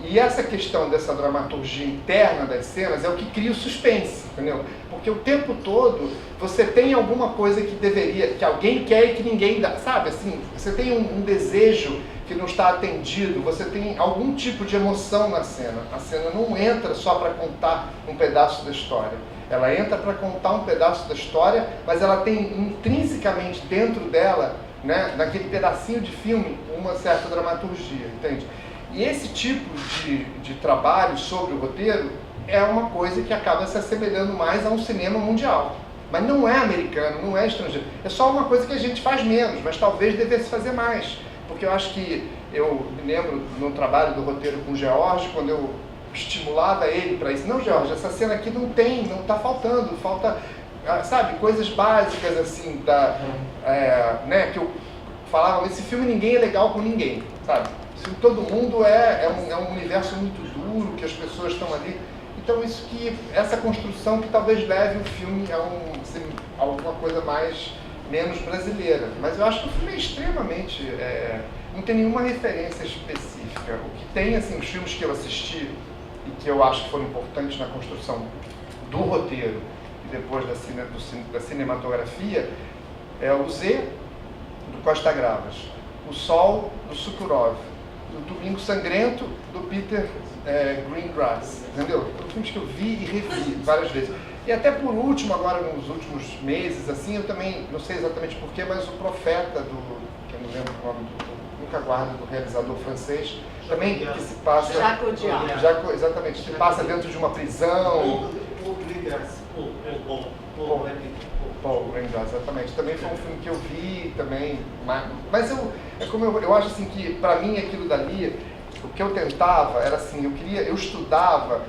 E essa questão dessa dramaturgia interna das cenas é o que cria o suspense, entendeu? Porque o tempo todo você tem alguma coisa que alguém quer e que ninguém dá, sabe? Assim, você tem um desejo que não está atendido, você tem algum tipo de emoção na cena. A cena não entra só para contar um pedaço da história. Ela entra para contar um pedaço da história, mas ela tem intrinsecamente dentro dela, né, naquele pedacinho de filme, uma certa dramaturgia, entende? E esse tipo de trabalho sobre o roteiro é uma coisa que acaba se assemelhando mais a um cinema mundial. Mas não é americano, não é estrangeiro. É só uma coisa que a gente faz menos, mas talvez devesse fazer mais. Porque eu acho que, eu me lembro no trabalho do roteiro com o George, quando eu estimulava ele para isso. Não, George, essa cena aqui não está faltando, falta, sabe, coisas básicas assim, né, que eu falava, esse filme ninguém é legal com ninguém, sabe? Todo mundo é um universo muito duro, que as pessoas estão ali. Então essa construção que talvez leve o filme a alguma coisa menos brasileira. Mas eu acho que o filme é extremamente... não tem nenhuma referência específica. O que tem, assim, os filmes que eu assisti e que eu acho que foram importantes na construção do roteiro e depois da cinematografia é o Z, do Costa Gravas, O Sol, do Sukurov, do Domingo Sangrento, do Peter Greengrass, entendeu? Foram filmes que eu vi e revi várias vezes. E até por último, agora nos últimos meses, assim, eu também, não sei exatamente porquê, mas o Profeta, que eu não lembro o nome, nunca guardo, do realizador francês, também que se passa... Jacques Audiard. Exatamente, se passa dentro de uma prisão. Paul Greengrass, exatamente. Também foi um filme que eu vi também, mas eu acho assim que, para mim, aquilo dali, o que eu tentava era assim, eu estudava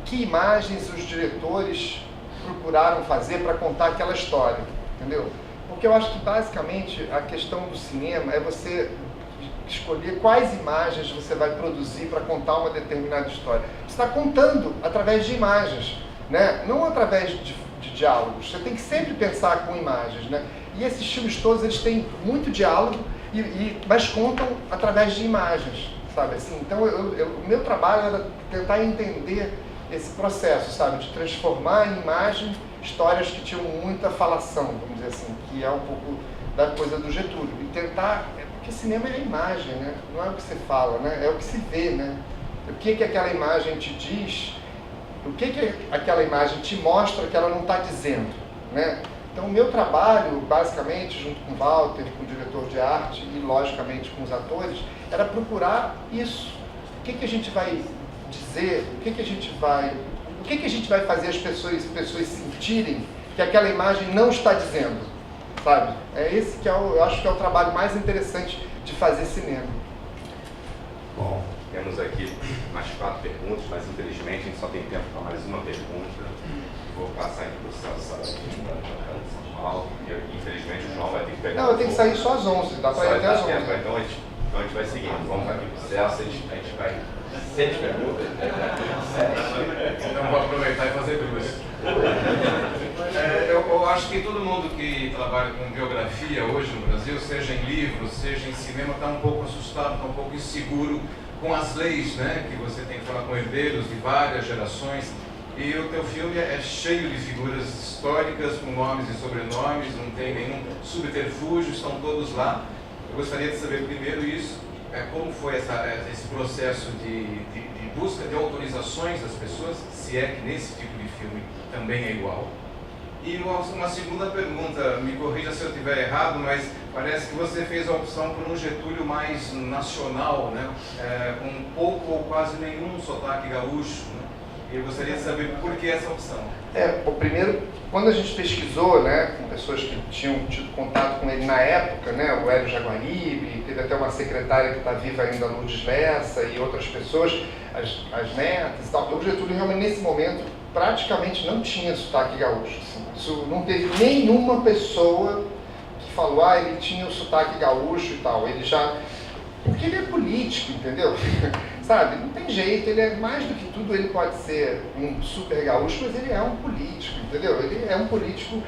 que imagens os diretores procuraram fazer para contar aquela história, entendeu? Porque eu acho que, basicamente, a questão do cinema é você escolher quais imagens você vai produzir para contar uma determinada história. Você está contando através de imagens, né? Não através de diálogos. Você tem que sempre pensar com imagens, né? E esses filmes todos, eles têm muito diálogo, mas contam através de imagens, sabe? Assim, então, o meu trabalho era tentar entender esse processo, sabe? De transformar em imagem histórias que tinham muita falação, vamos dizer assim, que é um pouco da coisa do Getúlio. E tentar... Porque cinema é a imagem, né? Não é o que você fala, né? É o que se vê, né? O que aquela imagem te diz, o que aquela imagem te mostra que ela não está dizendo, né? Então, o meu trabalho, basicamente, junto com o Walter, com o diretor de arte e, logicamente, com os atores, era procurar isso. O que a gente vai dizer, o que a gente vai fazer as pessoas sentirem que aquela imagem não está dizendo, sabe? É esse que eu acho que é o trabalho mais interessante de fazer cinema. Bom, temos aqui mais 4 perguntas, mas infelizmente a gente só tem tempo para mais uma pergunta. Vou passar aqui para o Celso Saladino, da São Paulo, e infelizmente o João vai ter que pegar... Não, eu tenho que sair só às 11, dá para ir até às 11. Então a gente vai seguindo, vamos aqui para o Celso, a gente vai... 6 perguntas? Então vou aproveitar e fazer 2. Eu acho que todo mundo que trabalha com biografia hoje no Brasil, seja em livros, seja em cinema, está um pouco assustado, está um pouco inseguro com as leis, né? Que você tem que falar com herdeiros de várias gerações. E o teu filme é cheio de figuras históricas com nomes e sobrenomes, não tem nenhum subterfúgio, estão todos lá. Eu gostaria de saber primeiro isso, como foi esse processo de busca de autorizações das pessoas, se é que nesse tipo de filme também é igual. E uma segunda pergunta, me corrija se eu estiver errado, mas parece que você fez a opção por um Getúlio mais nacional, né? Com pouco ou quase nenhum sotaque gaúcho, né? E eu gostaria de saber por que essa opção. O primeiro, quando a gente pesquisou, né, com pessoas que tinham tido contato com ele na época, né, o Hélio Jaguaribe, teve até uma secretária que está viva ainda, Lourdes Lessa, e outras pessoas, as netas e tal, o Getúlio realmente nesse momento praticamente não tinha sotaque gaúcho. Assim. Isso não teve nenhuma pessoa que falou, ele tinha o sotaque gaúcho e tal. Ele já... Porque ele é político, entendeu? Sabe? Não tem jeito, ele é mais do que tudo, ele pode ser um super gaúcho, mas ele é um político, entendeu? Ele é um político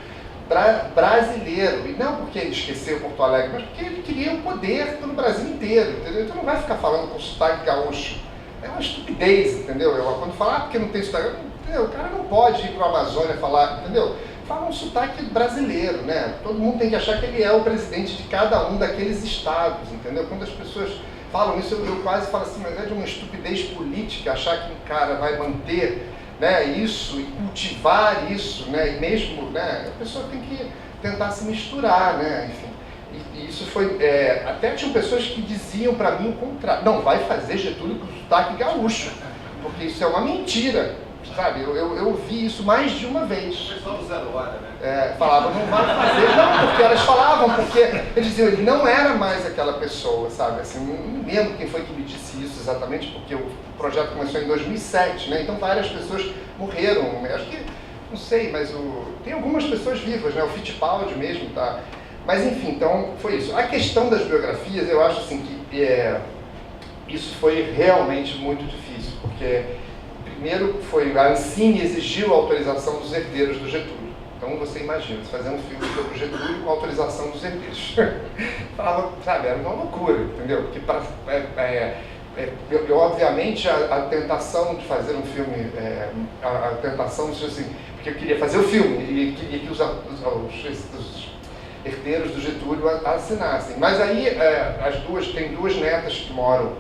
brasileiro. E não porque ele esqueceu Porto Alegre, mas porque ele queria o poder pelo Brasil inteiro, entendeu? Então não vai ficar falando com sotaque gaúcho. É uma estupidez, entendeu? Quando falar porque não tem sotaque, entendeu? O cara não pode ir para a Amazônia falar, entendeu? Fala um sotaque brasileiro, né? Todo mundo tem que achar que ele é o presidente de cada um daqueles estados, entendeu? Quando as pessoas falam isso, eu quase falo assim, mas é de uma estupidez política achar que um cara vai manter, né, isso e cultivar isso, né? E mesmo, né? A pessoa tem que tentar se misturar, né? Enfim. E isso foi... até tinham pessoas que diziam para mim o contrário. Não, vai fazer Getúlio com sotaque gaúcho, porque isso é uma mentira. Sabe, eu ouvi isso mais de uma vez. O pessoal do Zero Hora, né? Falavam, não vai fazer, não, porque elas falavam, porque eles diziam, ele não era mais aquela pessoa, sabe? Assim, não me lembro quem foi que me disse isso exatamente, porque o projeto começou em 2007, né? Então várias pessoas morreram, acho que, não sei, mas tem algumas pessoas vivas, né? O Fittipaldi mesmo, tá? Mas enfim, então foi isso. A questão das biografias, eu acho assim que isso foi realmente muito difícil, porque primeiro foi a Ancine exigiu a autorização dos herdeiros do Getúlio. Então você imagina, você fazer um filme sobre o Getúlio com a autorização dos herdeiros. Falava, sabe, era uma loucura, entendeu? Porque obviamente a tentação de fazer um filme, a tentação de assim, porque eu queria fazer o filme e queria que os herdeiros do Getúlio assinassem. Mas aí tem duas netas que moram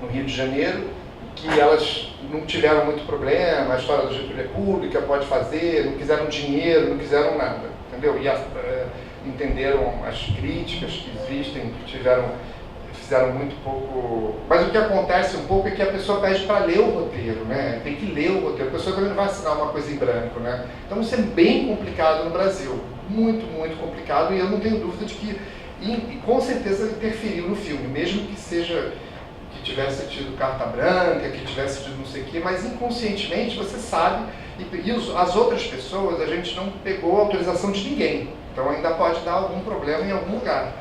no Rio de Janeiro, que elas não tiveram muito problema, a história do Getúlio é pública, pode fazer, não quiseram dinheiro, não quiseram nada, entendeu? E entenderam as críticas que existem, que fizeram muito pouco... Mas o que acontece um pouco é que a pessoa pede para ler o roteiro, né? Tem que ler o roteiro, a pessoa também não vai assinar uma coisa em branco, né? Então isso é bem complicado no Brasil, muito, muito complicado, e eu não tenho dúvida de que, e com certeza interferiu no filme, mesmo que seja... que tivesse tido carta branca, que tivesse tido não sei o quê, mas inconscientemente você sabe, e as outras pessoas, a gente não pegou a autorização de ninguém, então ainda pode dar algum problema em algum lugar.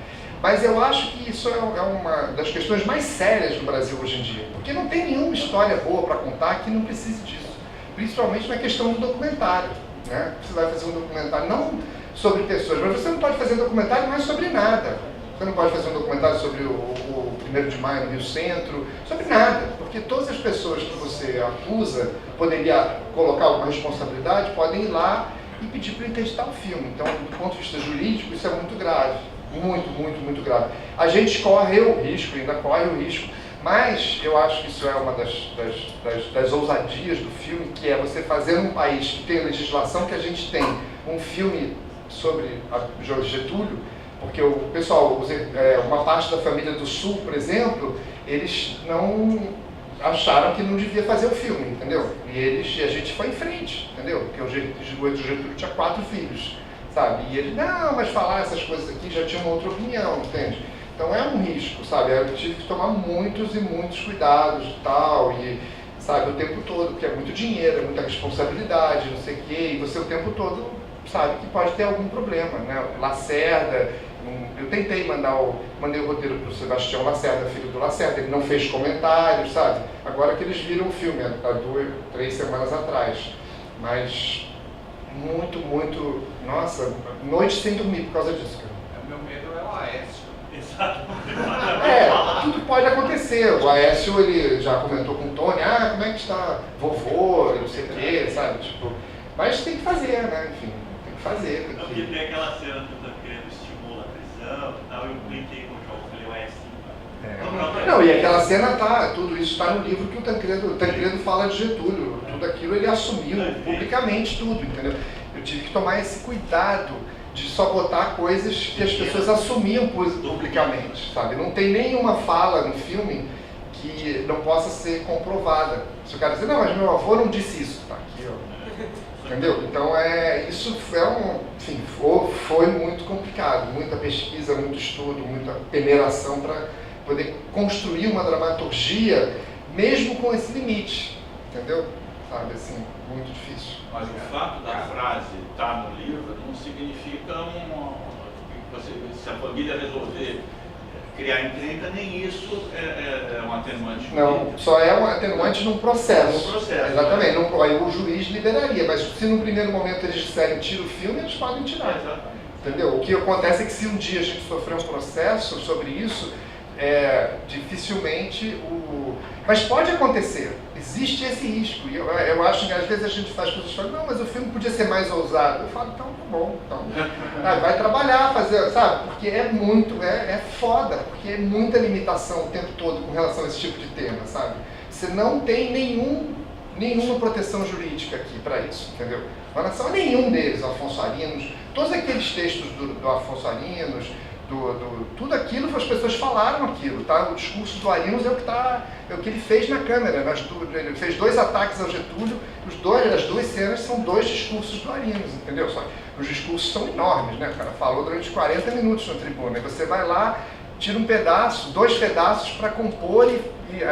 Mas eu acho que isso é uma das questões mais sérias no Brasil hoje em dia, porque não tem nenhuma história boa para contar que não precise disso, principalmente na questão do documentário, né? Você vai fazer um documentário não sobre pessoas, mas você não pode fazer um documentário mais sobre nada. Você não pode fazer um documentário sobre o 1º de Maio no Rio Centro, sobre nada, porque todas as pessoas que você acusa, poderia colocar alguma responsabilidade, podem ir lá e pedir para interditar o filme. Então, do ponto de vista jurídico, isso é muito grave, muito, muito, muito grave. A gente corre o risco, ainda corre o risco, mas eu acho que isso é uma das ousadias do filme, que é você fazer num país que tem legislação, que a gente tem um filme sobre Getúlio, porque o pessoal, uma parte da família do Sul, por exemplo, eles não acharam que não devia fazer o filme, entendeu? E a gente foi em frente, entendeu? Porque o Getúlio tinha 4 filhos, sabe? E ele, não, mas falar essas coisas aqui já tinha uma outra opinião, entende? Então é um risco, sabe? Eu tive que tomar muitos e muitos cuidados e tal, e, sabe, o tempo todo, porque é muito dinheiro, é muita responsabilidade, não sei o quê, e você o tempo todo sabe que pode ter algum problema, né? Lacerda, eu mandei o roteiro para o Sebastião Lacerda, filho do Lacerda, ele não fez comentários, sabe? Agora que eles viram o filme, há 2, 3 semanas atrás. Mas muito, muito, nossa, noite sem dormir por causa disso, cara. O meu medo é o Aécio. Exato. Tudo pode acontecer. O Aécio, ele já comentou com o Tony, como é que está vovô, não sei o quê, sabe? Tipo, mas tem que fazer, né? Enfim, tem que fazer. Tem que... Porque tem aquela cena que o Tancredo estimula a prisão e tal, eu brinquei com o João, falei, assim. Não, e aquela cena tudo isso está no livro que o Tancredo fala de Getúlio, tudo aquilo ele assumiu publicamente tudo, entendeu? Eu tive que tomar esse cuidado de só botar coisas que as pessoas assumiam publicamente, sabe? Não tem nenhuma fala no filme que não possa ser comprovada. Se o cara dizer, não, mas meu avô não disse isso, tá aqui, ó. entendeu? Então isso enfim, foi muito complicado, muita pesquisa, muito estudo, muita peneiração para poder construir uma dramaturgia mesmo com esse limite, entendeu? Sabe, assim, muito difícil. Mas o fato da frase estar no livro não significa se a família resolver criar encrenca, nem isso é um atenuante. Não, só é um atenuante num processo. No processo. Exatamente. Aí o juiz liberaria, mas se no primeiro momento eles disserem tira o filme, eles podem tirar. Exatamente. Entendeu? O que acontece é que se um dia a gente sofrer um processo sobre isso, dificilmente Mas pode acontecer, existe esse risco. E eu acho que às vezes a gente faz pessoas falam, não, mas o filme podia ser mais ousado. Eu falo, então tá bom, então. Vai trabalhar, fazer, sabe? Porque é muito, é foda, porque é muita limitação o tempo todo com relação a esse tipo de tema, sabe? Você não tem nenhuma proteção jurídica aqui para isso, entendeu? Com relação a nenhum deles, Afonso Arinos, todos aqueles textos do Afonso Arinos, tudo aquilo, as pessoas falaram aquilo, tá? O discurso do Arinos é o que ele fez na câmera. Ele fez 2 ataques ao Getúlio, as 2 cenas são 2 discursos do Arinos, entendeu? Só os discursos são enormes, né? O cara falou durante 40 minutos na tribuna, e você vai lá, tira um pedaço, 2 pedaços para compor e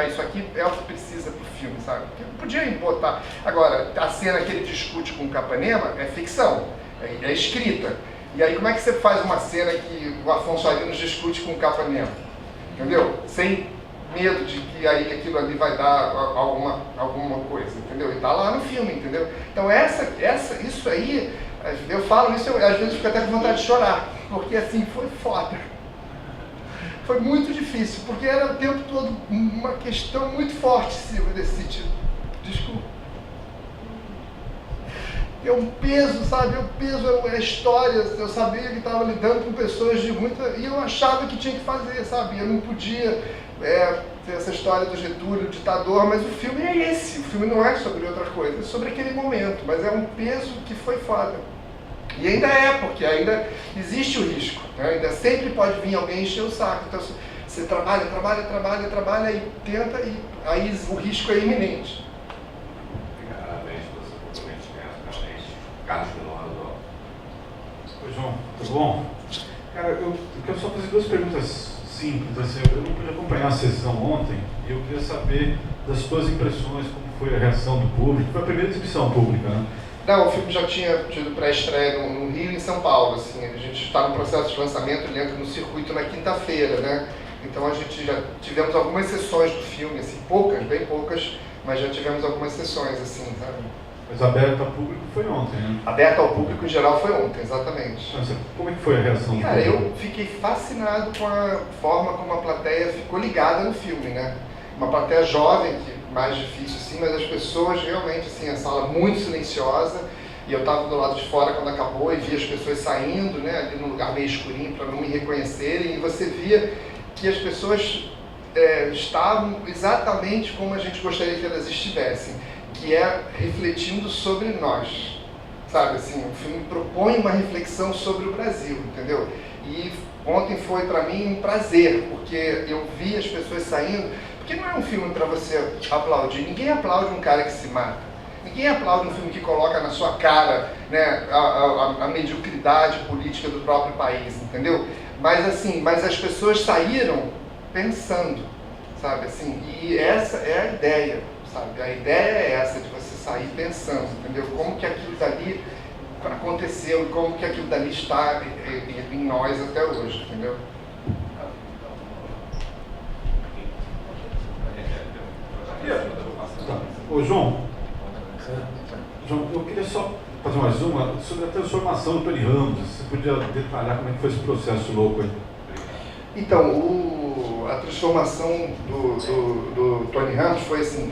isso aqui é o que precisa pro filme, sabe? Porque não podia botar. Agora, a cena que ele discute com o Capanema é ficção, é escrita. E aí como é que você faz uma cena que o Afonso Arinos discute com o Capanema? Entendeu? Sem medo de que aí aquilo ali vai dar alguma coisa, entendeu? E tá lá no filme, entendeu? Então isso aí, eu falo isso, às vezes fico até com vontade de chorar, porque assim, foi foda. Foi muito difícil, porque era o tempo todo uma questão muito forte desse sentido. Desculpa. É um peso, sabe? O peso é a história. Eu sabia que estava lidando com pessoas de muita... E eu achava que tinha que fazer, sabe? Eu não podia ter essa história do Getúlio, ditador, mas o filme é esse. O filme não é sobre outra coisa, é sobre aquele momento. Mas é um peso que foi foda. E ainda porque ainda existe o risco. Né? Ainda sempre pode vir alguém encher o saco. Então você trabalha e tenta, e aí o risco é iminente. Carlos Milano. Oi, João, tudo bom? Cara, eu quero só fazer 2 perguntas simples. Assim, eu não pude acompanhar a sessão ontem e eu queria saber das tuas impressões, como foi a reação do público. Foi a primeira exibição pública, né? Não, o filme já tinha tido pré-estreia no Rio e em São Paulo. Assim, a gente está no processo de lançamento, ele entra no circuito na quinta-feira, né? Então a gente já tivemos algumas sessões do filme, assim, poucas, bem poucas, mas já tivemos algumas sessões, assim, sabe? Mas aberto ao público foi ontem, né? Aberto ao público em geral foi ontem, exatamente. Mas como é que foi a reação do Cara, público? eu fiquei fascinado com a forma como a plateia ficou ligada no filme, né? Uma plateia jovem, que mais difícil assim, mas as pessoas realmente, assim, a sala muito silenciosa, e eu estava do lado de fora quando acabou e via as pessoas saindo, né, ali num lugar meio escurinho para não me reconhecerem, e você via que as pessoas estavam exatamente como a gente gostaria que elas estivessem, que é refletindo sobre nós, sabe, assim, o filme propõe uma reflexão sobre o Brasil, entendeu? E ontem foi para mim um prazer, porque eu vi as pessoas saindo, porque não é um filme para você aplaudir, ninguém aplaude um cara que se mata, ninguém aplaude um filme que coloca na sua cara, né, a mediocridade política do próprio país, entendeu? Mas assim, as pessoas saíram pensando, sabe, assim, e essa é a ideia. Sabe? A ideia é essa, de você sair pensando, entendeu? Como que aquilo dali aconteceu e como que aquilo dali está em nós até hoje, entendeu? Ô, João, eu queria só fazer mais uma sobre a transformação do Tony Ramos. Você podia detalhar como é que foi esse processo louco aí? Então, a transformação do Tony Ramos foi assim...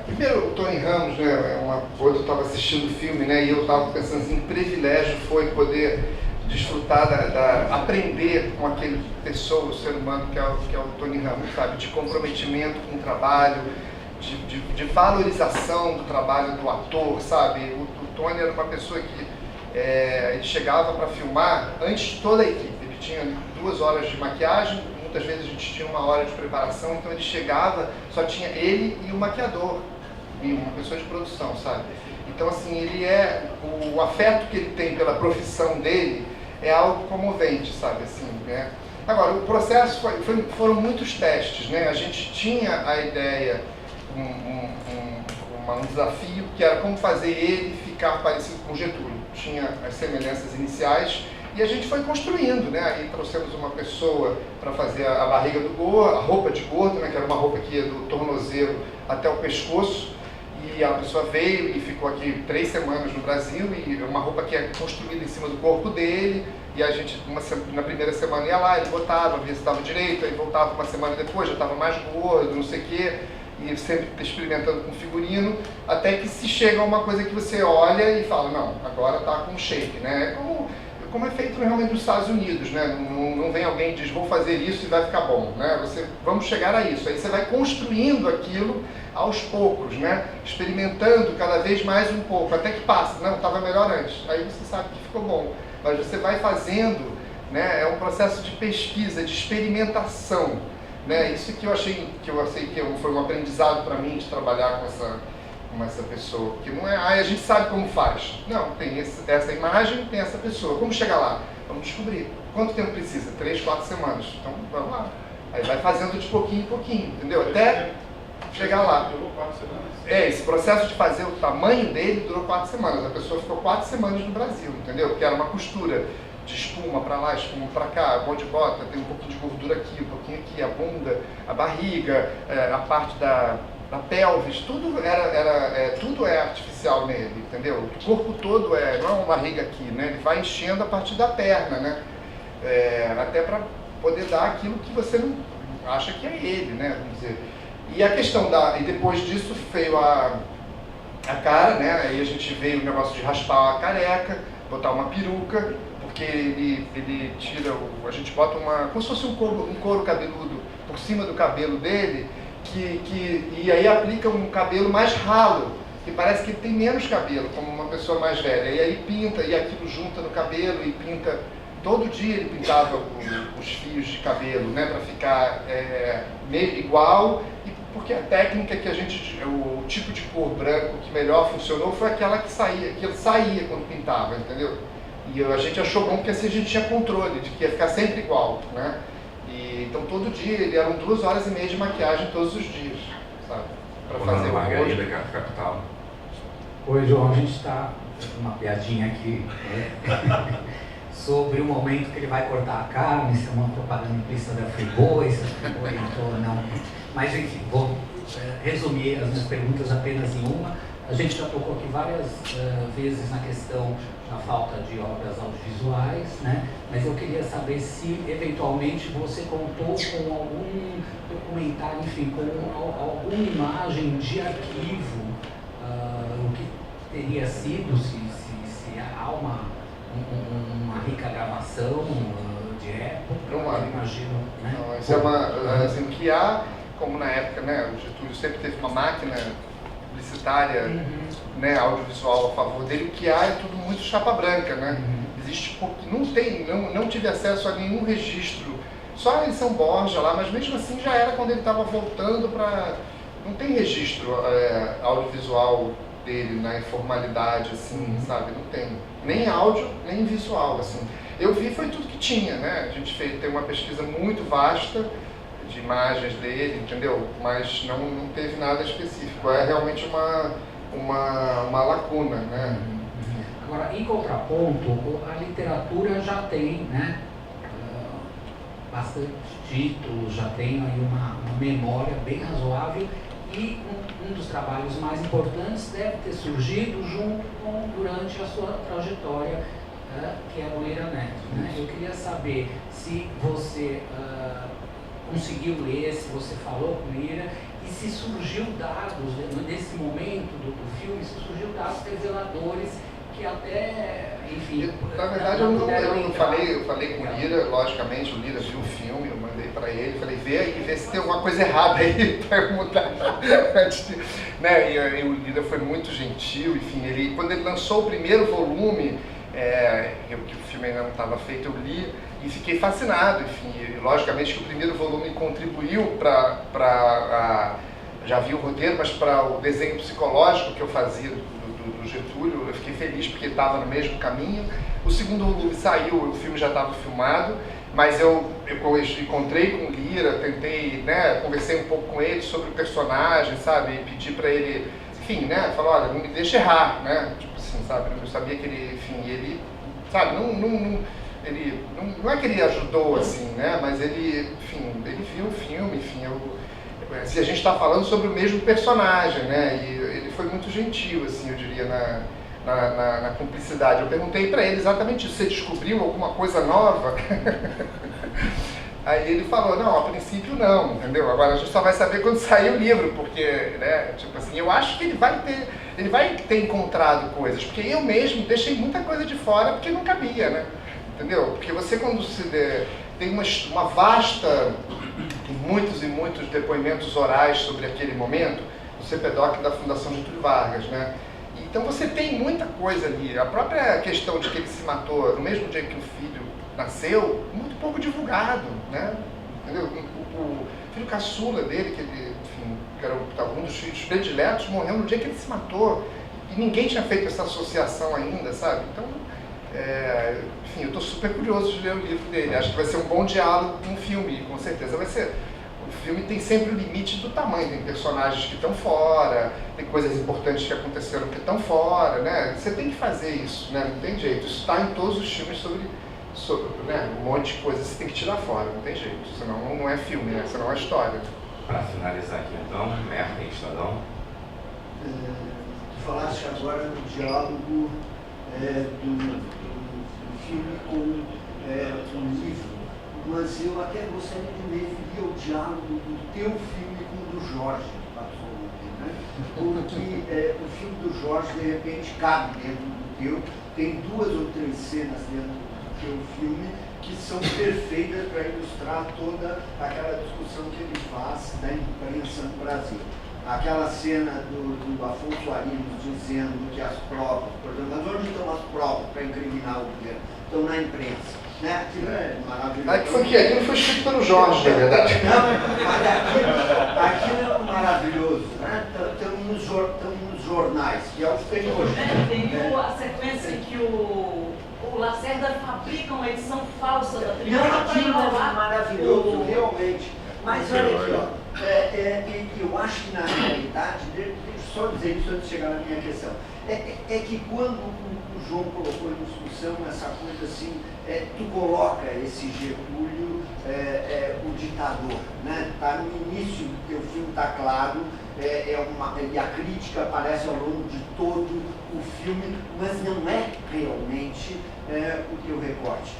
primeiro, o Tony Ramos, né, hoje eu estava assistindo o filme, né, e eu estava pensando assim, privilégio foi poder desfrutar, aprender com aquele pessoa, o ser humano que é o Tony Ramos, sabe, de comprometimento com o trabalho, de valorização do trabalho do ator, sabe. O Tony era uma pessoa que ele chegava para filmar antes de toda a equipe, ele tinha 2 horas de maquiagem, muitas vezes a gente tinha 1 hora de preparação, então ele chegava, só tinha ele e o maquiador, e uma pessoa de produção, sabe? Então, assim, ele o afeto que ele tem pela profissão dele é algo comovente, sabe, assim, né? Agora, o processo foram muitos testes, né? A gente tinha a ideia, um desafio, que era como fazer ele ficar parecido com Getúlio. Tinha as semelhanças iniciais e a gente foi construindo, né? Aí trouxemos uma pessoa para fazer a barriga do gordo, a roupa de gordo, né? Que era uma roupa que ia do tornozelo até o pescoço. E a pessoa veio e ficou aqui 3 semanas no Brasil, e uma roupa que é construída em cima do corpo dele, e a gente, na primeira semana ia lá, ele botava, via se estava direito, aí voltava uma semana depois, já estava mais gordo, não sei o quê, e sempre experimentando com figurino, até que se chega a uma coisa que você olha e fala, não, agora está com shape, né? Como é feito realmente nos Estados Unidos, né? Não vem alguém e diz, vou fazer isso e vai ficar bom, né? Vamos chegar a isso. Aí você vai construindo aquilo aos poucos, né? Experimentando cada vez mais um pouco, até que passa. Não, estava melhor antes. Aí você sabe que ficou bom. Mas você vai fazendo, né? É um processo de pesquisa, de experimentação, né? Isso que eu achei que foi um aprendizado para mim de trabalhar com essa pessoa, porque não é, a gente sabe como faz. Não, tem essa imagem, tem essa pessoa. Como chegar lá? Vamos descobrir. Quanto tempo precisa? 3, 4 semanas. Então, vamos lá. Aí vai fazendo de pouquinho em pouquinho, entendeu? Até chegar lá. Durou 4 semanas. Esse processo de fazer o tamanho dele durou 4 semanas. A pessoa ficou 4 semanas no Brasil, entendeu? Porque era uma costura de espuma para lá, espuma para cá, bom de bota, tem um pouquinho de gordura aqui, um pouquinho aqui, a bunda, a barriga, a parte da pelvis, tudo tudo é artificial nele, entendeu? O corpo todo não é uma barriga aqui, né? Ele vai enchendo a partir da perna, né? Até para poder dar aquilo que você não acha que é ele, né? Vamos dizer. E a questão e depois disso veio a cara, né? Aí a gente veio o negócio de raspar a careca, botar uma peruca, porque ele tira a gente bota como se fosse um couro cabeludo por cima do cabelo dele, e aí aplica um cabelo mais ralo, que parece que ele tem menos cabelo, como uma pessoa mais velha. E aí pinta, e aquilo junta no cabelo e pinta. Todo dia ele pintava os fios de cabelo, né, para ficar meio igual, porque a técnica o tipo de cor branco que melhor funcionou foi aquela que saía quando pintava, entendeu? E a gente achou bom porque assim a gente tinha controle de que ia ficar sempre igual, né? Então todo dia, eram 2 horas e meia de maquiagem todos os dias, sabe? Para fazer o Margarida Capital. Oi, João, a gente está fazendo uma piadinha aqui, né? Sobre o momento que ele vai cortar a carne, se é uma propaganda implícita da Friboi, se a Friboi entrou ou não. Mas enfim, vou resumir as minhas perguntas apenas em uma. A gente já tocou aqui várias vezes na questão da falta de obras audiovisuais, né? Mas eu queria saber se eventualmente você contou com algum documentário, enfim, com alguma imagem de arquivo, o que teria sido, se há uma rica gravação de época, eu imagino, né? Não, isso assim, o que há, como na época, né, o Getúlio sempre teve uma máquina publicitária, né, audiovisual a favor dele, o que há é tudo muito chapa branca, né? Existe não tive acesso a nenhum registro, só em São Borja lá, mas mesmo assim já era quando ele estava voltando para... Não tem registro audiovisual dele na informalidade, assim, sabe? Não tem. Nem áudio, nem visual, assim. Eu vi, foi tudo que tinha, né? A gente tem uma pesquisa muito vasta de imagens dele, entendeu? Mas não teve nada específico. É realmente uma lacuna, né? Agora, em contraponto, a literatura já tem, né? Bastante títulos, já tem aí uma memória bem razoável. E um dos trabalhos mais importantes deve ter surgido durante a sua trajetória, que é o Lira Neto, né? Eu queria saber se você conseguiu ler, se você falou com Lira, e se surgiu dados, nesse momento do filme, se surgiu dados reveladores que até, enfim... Na verdade, eu falei com o Lira, logicamente, o Lira viu o filme, eu mandei para ele, falei, vê se tem alguma coisa errada aí para eu mudar. Né? E o Lira foi muito gentil, enfim, quando ele lançou o primeiro volume, que o filme ainda não estava feito, eu li e fiquei fascinado, enfim, e, logicamente que o primeiro volume contribuiu já vi o roteiro, mas para o desenho psicológico que eu fazia do Getúlio, eu fiquei feliz porque ele estava no mesmo caminho. O segundo volume saiu, o filme já estava filmado, mas eu encontrei com o Lira, tentei, né, conversei um pouco com ele sobre o personagem, sabe, e pedi para ele, enfim, né, falou, olha, não me deixa errar, né, tipo assim, sabe, eu sabia que ele, enfim, ele, sabe, ele, não é que ele ajudou, assim, né, mas ele, enfim, ele viu o filme, enfim, se a gente está falando sobre o mesmo personagem, né, e ele foi muito gentil, assim, eu diria, na cumplicidade. Eu perguntei para ele exatamente isso, você descobriu alguma coisa nova? Aí ele falou, não, a princípio não, entendeu? Agora a gente só vai saber quando sair o livro, porque, né, tipo assim, eu acho que ele vai ter encontrado coisas, porque eu mesmo deixei muita coisa de fora porque não cabia, né? Entendeu? Porque você quando tem uma vasta, muitos e muitos depoimentos orais sobre aquele momento, o CPDOC da Fundação Getúlio Vargas, né? Então você tem muita coisa ali. A própria questão de que ele se matou no mesmo dia que o filho nasceu, muito pouco divulgado, né? Entendeu? O filho caçula dele, que ele, enfim, que era um dos filhos prediletos, morreu no dia que ele se matou. E ninguém tinha feito essa associação ainda, sabe? Então, enfim, eu estou super curioso de ler o livro dele. Acho que vai ser um bom diálogo com o filme, com certeza vai ser. O filme tem sempre o limite do tamanho, tem personagens que estão fora, tem coisas importantes que aconteceram que estão fora, né? Você tem que fazer isso, né? Não tem jeito. Isso está em todos os filmes sobre né? Um monte de coisa você tem que tirar fora, não tem jeito. Senão não é filme, né? Senão é história. Para finalizar aqui então, Merda em Estadão. Tu falaste agora no diálogo do filme com o livro. Mas eu até gostaria de ler o diálogo do teu filme com o do Jorge, né? Porque o filme do Jorge, de repente, cabe dentro do teu, tem 2 ou 3 cenas dentro do teu filme que são perfeitas para ilustrar toda aquela discussão que ele faz da imprensa no Brasil. Aquela cena do Afonso Arinos dizendo que as provas, por exemplo, mas onde estão as provas para incriminar o governo? Estão na imprensa. Né? Aquilo é maravilhoso. Aquilo foi escrito pelo Jorge, na verdade. Não, aquilo é maravilhoso. Né? Estamos nos jornais, que é o que tem hoje. Tem a sequência em que o Lacerda fabrica uma edição falsa da tribuna. Não, aquilo é maravilhoso, realmente. Mas olha aqui, ó, eu acho que na realidade, deixa eu só dizer isso antes de chegar na minha questão, é que quando o João colocou em discussão essa coisa assim, tu coloca esse Getúlio, o ditador, né? Tá no início do teu filme, tá claro, e a crítica aparece ao longo de todo o filme, mas não é realmente o teu recorte.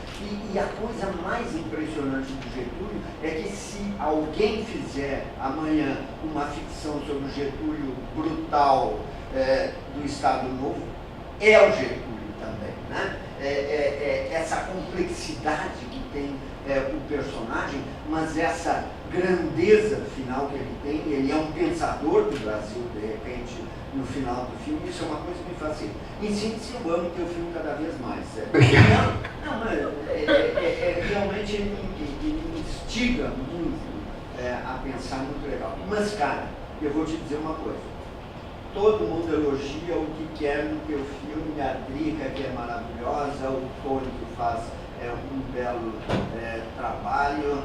E a coisa mais impressionante do Getúlio é que se alguém fizer amanhã uma ficção sobre o Getúlio brutal do Estado Novo, é o Getúlio também, né? Essa complexidade que tem o personagem, mas essa grandeza final que ele tem, ele é um pensador do Brasil, de repente, no final do filme, isso é uma coisa que me fascina. Em síntese, eu amo teu filme cada vez mais. Realmente ele me instiga muito a pensar muito legal. Mas, cara, eu vou te dizer uma coisa. Todo mundo elogia o que quer no teu filme, a Drica, que é maravilhosa, o Tony, que faz um belo trabalho,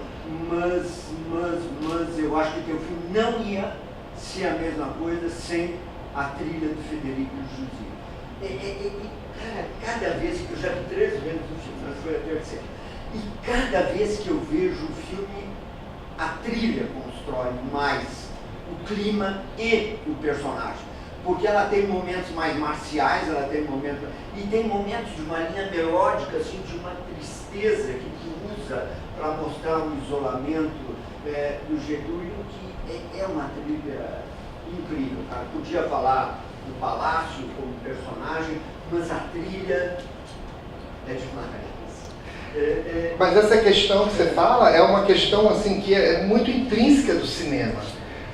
mas eu acho que teu filme não ia ser a mesma coisa sem a trilha do Federico José. Cara, cada vez que eu já vi 3 vezes o filme, mas foi a terceira, e cada vez que eu vejo o filme, a trilha constrói mais o clima e o personagem. Porque ela tem momentos mais marciais, ela tem momentos... E tem momentos de uma linha melódica, assim, de uma tristeza que tu usa para mostrar um isolamento do Getúlio, que é uma trilha incrível, cara. Podia falar do Palácio como personagem, mas a trilha é demais. Mas essa questão que você fala é uma questão assim, que é muito intrínseca do cinema.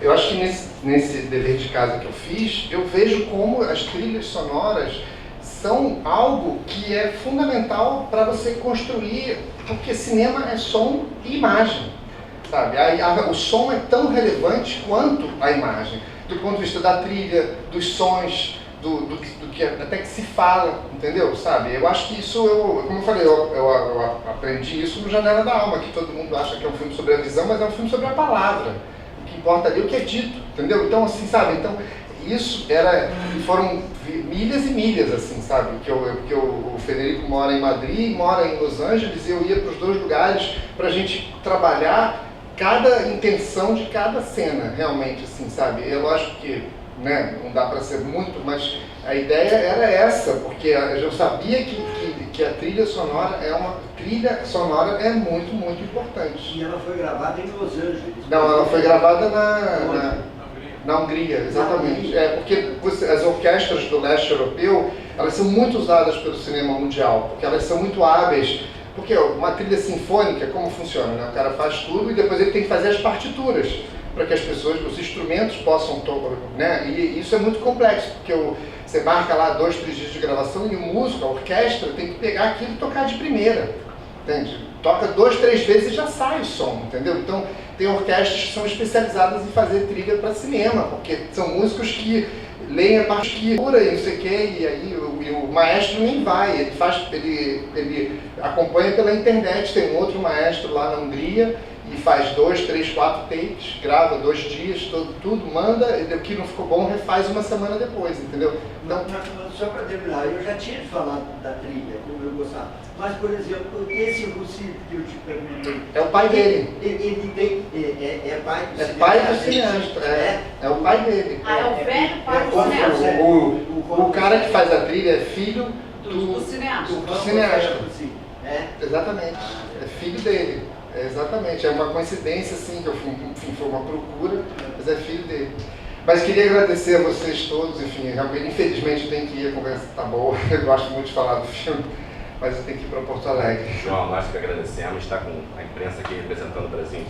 Eu acho que nesse dever de casa que eu fiz, eu vejo como as trilhas sonoras são algo que é fundamental para você construir, porque cinema é som e imagem, sabe? O som é tão relevante quanto a imagem, do ponto de vista da trilha, dos sons, do que até que se fala, entendeu? Sabe? Eu acho que isso, como eu falei, eu aprendi isso no Janela da Alma, que todo mundo acha que é um filme sobre a visão, mas é um filme sobre a palavra. O que importa ali é o que é dito, entendeu? Então, assim, sabe? Então, isso foram milhas e milhas, assim, sabe? Porque o Federico mora em Madrid, mora em Los Angeles, e eu ia para os dois lugares para a gente trabalhar cada intenção de cada cena, realmente, assim, sabe? É lógico que, né, não dá para ser muito, mas a ideia era essa, porque eu sabia que a trilha sonora é muito, muito importante. E ela foi gravada em Los Angeles. Não, ela foi gravada na Hungria, exatamente. Porque as orquestras do leste europeu, elas são muito usadas pelo cinema mundial, porque elas são muito hábeis. Porque uma trilha sinfônica, como funciona? Né? O cara faz tudo e depois ele tem que fazer as partituras, para que as pessoas, os instrumentos possam tocar, né? E isso é muito complexo, porque você marca lá 2, 3 dias de gravação e o músico, a orquestra, tem que pegar aquilo e tocar de primeira, entende? Toca 2, 3 vezes e já sai o som, entendeu? Então, tem orquestras que são especializadas em fazer trilha para cinema, porque são músicos que leem a partitura e não sei o que, e aí o maestro nem vai, ele acompanha pela internet, tem um outro maestro lá na Hungria, e faz 2, 3, 4 takes, grava 2 dias, tudo, manda, e o que não ficou bom refaz uma semana depois, entendeu? Então, só para terminar, eu já tinha falado da trilha, como eu gostava, mas, por exemplo, esse Rossini que eu te perguntei... É o pai dele. Ele tem... É pai do cineasta. É pai do cineasta, é o pai dele. Ah, é o velho pai do cineasta. O cara que faz a trilha é filho do cineasta. Do cineasta. Exatamente, é filho dele. Exatamente, é uma coincidência, assim, que enfim, foi uma procura, mas é filho dele. Mas queria agradecer a vocês todos, enfim, realmente, infelizmente eu tenho que ir, a conversa está boa, eu gosto muito de falar do filme, mas eu tenho que ir para Porto Alegre. João, nós que agradecemos, está com a imprensa aqui representando o Brasil.